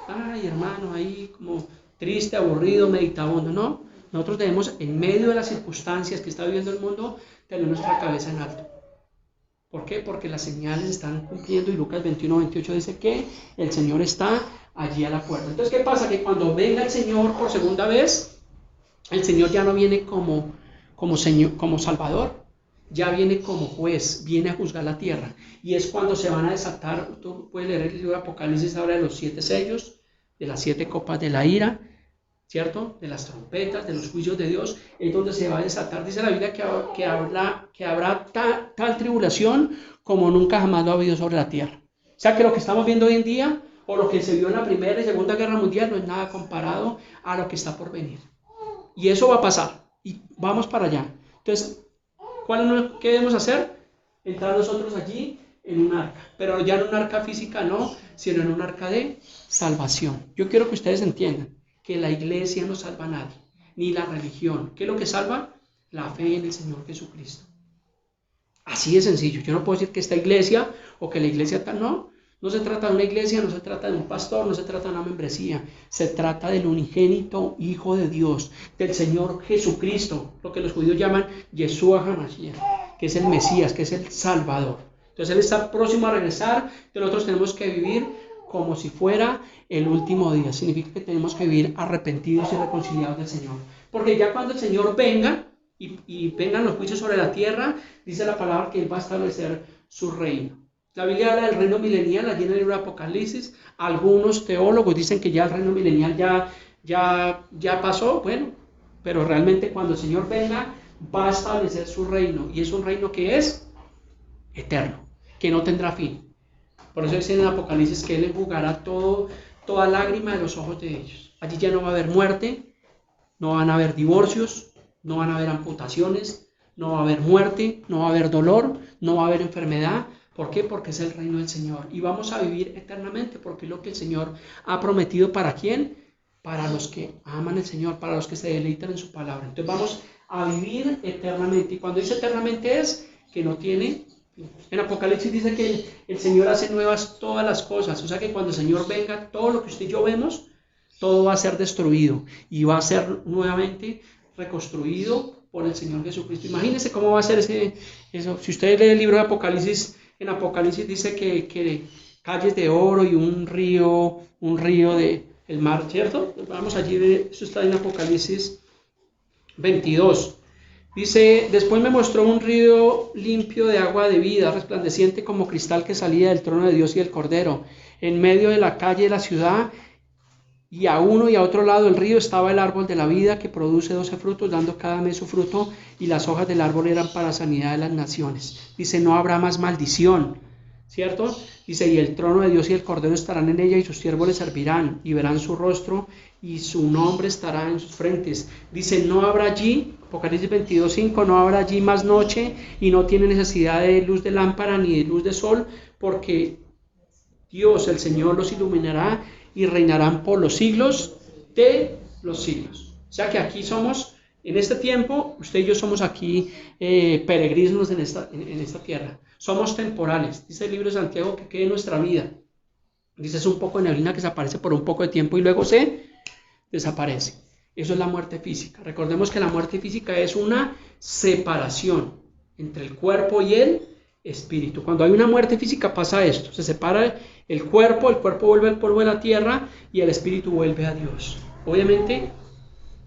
Ay, hermano, ahí como triste, aburrido, meditabundo. No, nosotros debemos, en medio de las circunstancias que está viviendo el mundo, tener nuestra cabeza en alto. ¿Por qué? Porque las señales están cumpliendo y Lucas 21:28 dice que el Señor está allí a la puerta. Entonces, ¿qué pasa? Que cuando venga el Señor por segunda vez, el Señor ya no viene como Salvador, ya viene como juez, viene a juzgar la tierra. Y es cuando se van a desatar, tú puedes leer el libro de Apocalipsis, habla de los 7 sellos, de las 7 copas de la ira, ¿cierto? De las trompetas, de los juicios de Dios, es donde se va a desatar. Dice la Biblia que habrá tal tribulación como nunca jamás lo ha habido sobre la tierra. O sea que lo que estamos viendo hoy en día, o lo que se vio en la Primera y Segunda Guerra Mundial, no es nada comparado a lo que está por venir. Y eso va a pasar, y vamos para allá. Entonces, ¿qué debemos hacer? Entrar nosotros allí en un arca, pero ya en un arca física no, sino en un arca de salvación. Yo quiero que ustedes entiendan que la iglesia no salva a nadie, ni la religión. ¿Qué es lo que salva? La fe en el Señor Jesucristo. Así de sencillo. Yo no puedo decir que esta iglesia o que la iglesia tal, no. No se trata de una iglesia, no se trata de un pastor, no se trata de una membresía. Se trata del unigénito Hijo de Dios, del Señor Jesucristo, lo que los judíos llaman Yeshua HaMashiach, que es el Mesías, que es el Salvador. Entonces Él está próximo a regresar, y nosotros tenemos que vivir como si fuera el último día. Significa que tenemos que vivir arrepentidos y reconciliados del Señor. Porque ya cuando el Señor venga, y vengan los juicios sobre la tierra, dice la palabra que Él va a establecer su reino. La Biblia habla del reino milenial, allí en el libro de Apocalipsis. Algunos teólogos dicen que ya el reino milenial ya pasó, bueno, pero realmente cuando el Señor venga, va a establecer su reino, y es un reino que es eterno, que no tendrá fin. Por eso dice en el Apocalipsis que Él enjugará toda lágrima de los ojos de ellos. Allí ya no va a haber muerte, no van a haber divorcios, no van a haber amputaciones, no va a haber muerte, no va a haber dolor, no va a haber enfermedad. ¿Por qué? Porque es el reino del Señor. Y vamos a vivir eternamente, porque es lo que el Señor ha prometido. ¿Para quién? Para los que aman al Señor, para los que se deleitan en su palabra. Entonces vamos a vivir eternamente. Y cuando dice eternamente es que no tiene fin. En Apocalipsis dice que el Señor hace nuevas todas las cosas. O sea que cuando el Señor venga, todo lo que usted y yo vemos, todo va a ser destruido y va a ser nuevamente reconstruido por el Señor Jesucristo. Imagínense cómo va a ser eso. Si usted lee el libro de Apocalipsis, en Apocalipsis dice que calles de oro y un río del mar, ¿cierto? Vamos allí, eso está en Apocalipsis 22. Dice, después me mostró un río limpio de agua de vida, resplandeciente como cristal, que salía del trono de Dios y del Cordero. En medio de la calle de la ciudad, y a uno y a otro lado del río, estaba el árbol de la vida, que produce 12 frutos, dando cada mes su fruto, y las hojas del árbol eran para sanidad de las naciones. Dice, no habrá más maldición, ¿cierto? Dice, y el trono de Dios y el Cordero estarán en ella, y sus siervos le servirán, y verán su rostro, y su nombre estará en sus frentes. Dice, no habrá allí, Apocalipsis 22:5, no habrá allí más noche, y no tiene necesidad de luz de lámpara ni de luz de sol, porque Dios, el Señor, los iluminará, y reinarán por los siglos de los siglos. O sea que aquí somos, en este tiempo, usted y yo somos aquí peregrinos en esta tierra. Somos temporales. Dice el libro de Santiago que quede nuestra vida. Dice, es un poco de neblina que se aparece por un poco de tiempo y luego se desaparece. Eso es la muerte física. Recordemos que la muerte física es una separación entre el cuerpo y el espíritu. Cuando hay una muerte física pasa esto, se separa el cuerpo vuelve al polvo de la tierra y el espíritu vuelve a Dios. Obviamente,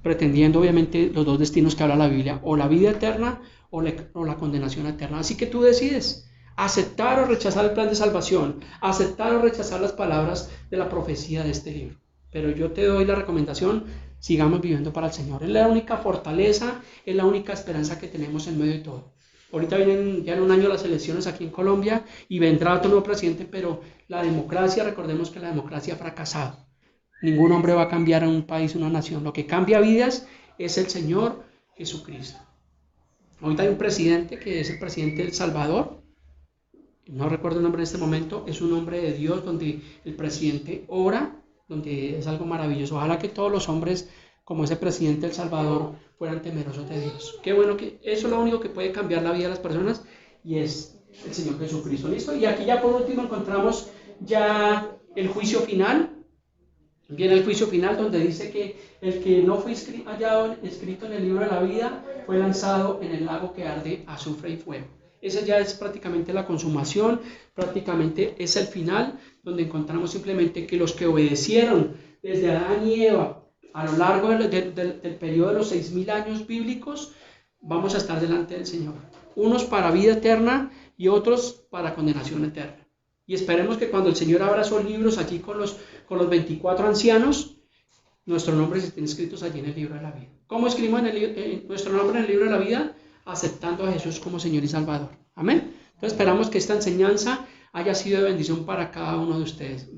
pretendiendo los dos destinos que habla la Biblia, o la vida eterna o la condenación eterna. Así que tú decides aceptar o rechazar el plan de salvación, aceptar o rechazar las palabras de la profecía de este libro. Pero yo te doy la recomendación, sigamos viviendo para el Señor. Es la única fortaleza, es la única esperanza que tenemos en medio de todo. Ahorita vienen ya en un año las elecciones aquí en Colombia y vendrá otro nuevo presidente, pero la democracia, recordemos que la democracia ha fracasado. Ningún hombre va a cambiar a un país, una nación. Lo que cambia vidas es el Señor Jesucristo. Ahorita hay un presidente que es el presidente de El Salvador. No recuerdo el nombre en este momento. Es un hombre de Dios donde el presidente ora, donde es algo maravilloso. Ojalá que todos los hombres, como ese presidente de El Salvador, fueran temerosos de Dios. Qué bueno, que eso es lo único que puede cambiar la vida de las personas, y es el Señor Jesucristo. ¿Listo? Y aquí ya por último encontramos ya el juicio final. Viene el juicio final, donde dice que el que no fue hallado escrito en el libro de la vida fue lanzado en el lago que arde azufre y fuego. Esa ya es prácticamente la consumación, prácticamente es el final, donde encontramos simplemente que los que obedecieron desde Adán y Eva a lo largo del periodo de los 6.000 años bíblicos, vamos a estar delante del Señor. Unos para vida eterna y otros para condenación eterna. Y esperemos que cuando el Señor abra esos libros allí con los 24 ancianos, nuestros nombres estén escritos allí en el libro de la vida. ¿Cómo escribimos nuestro nombre en el libro de la vida? Aceptando a Jesús como Señor y Salvador. Amén. Entonces esperamos que esta enseñanza haya sido de bendición para cada uno de ustedes.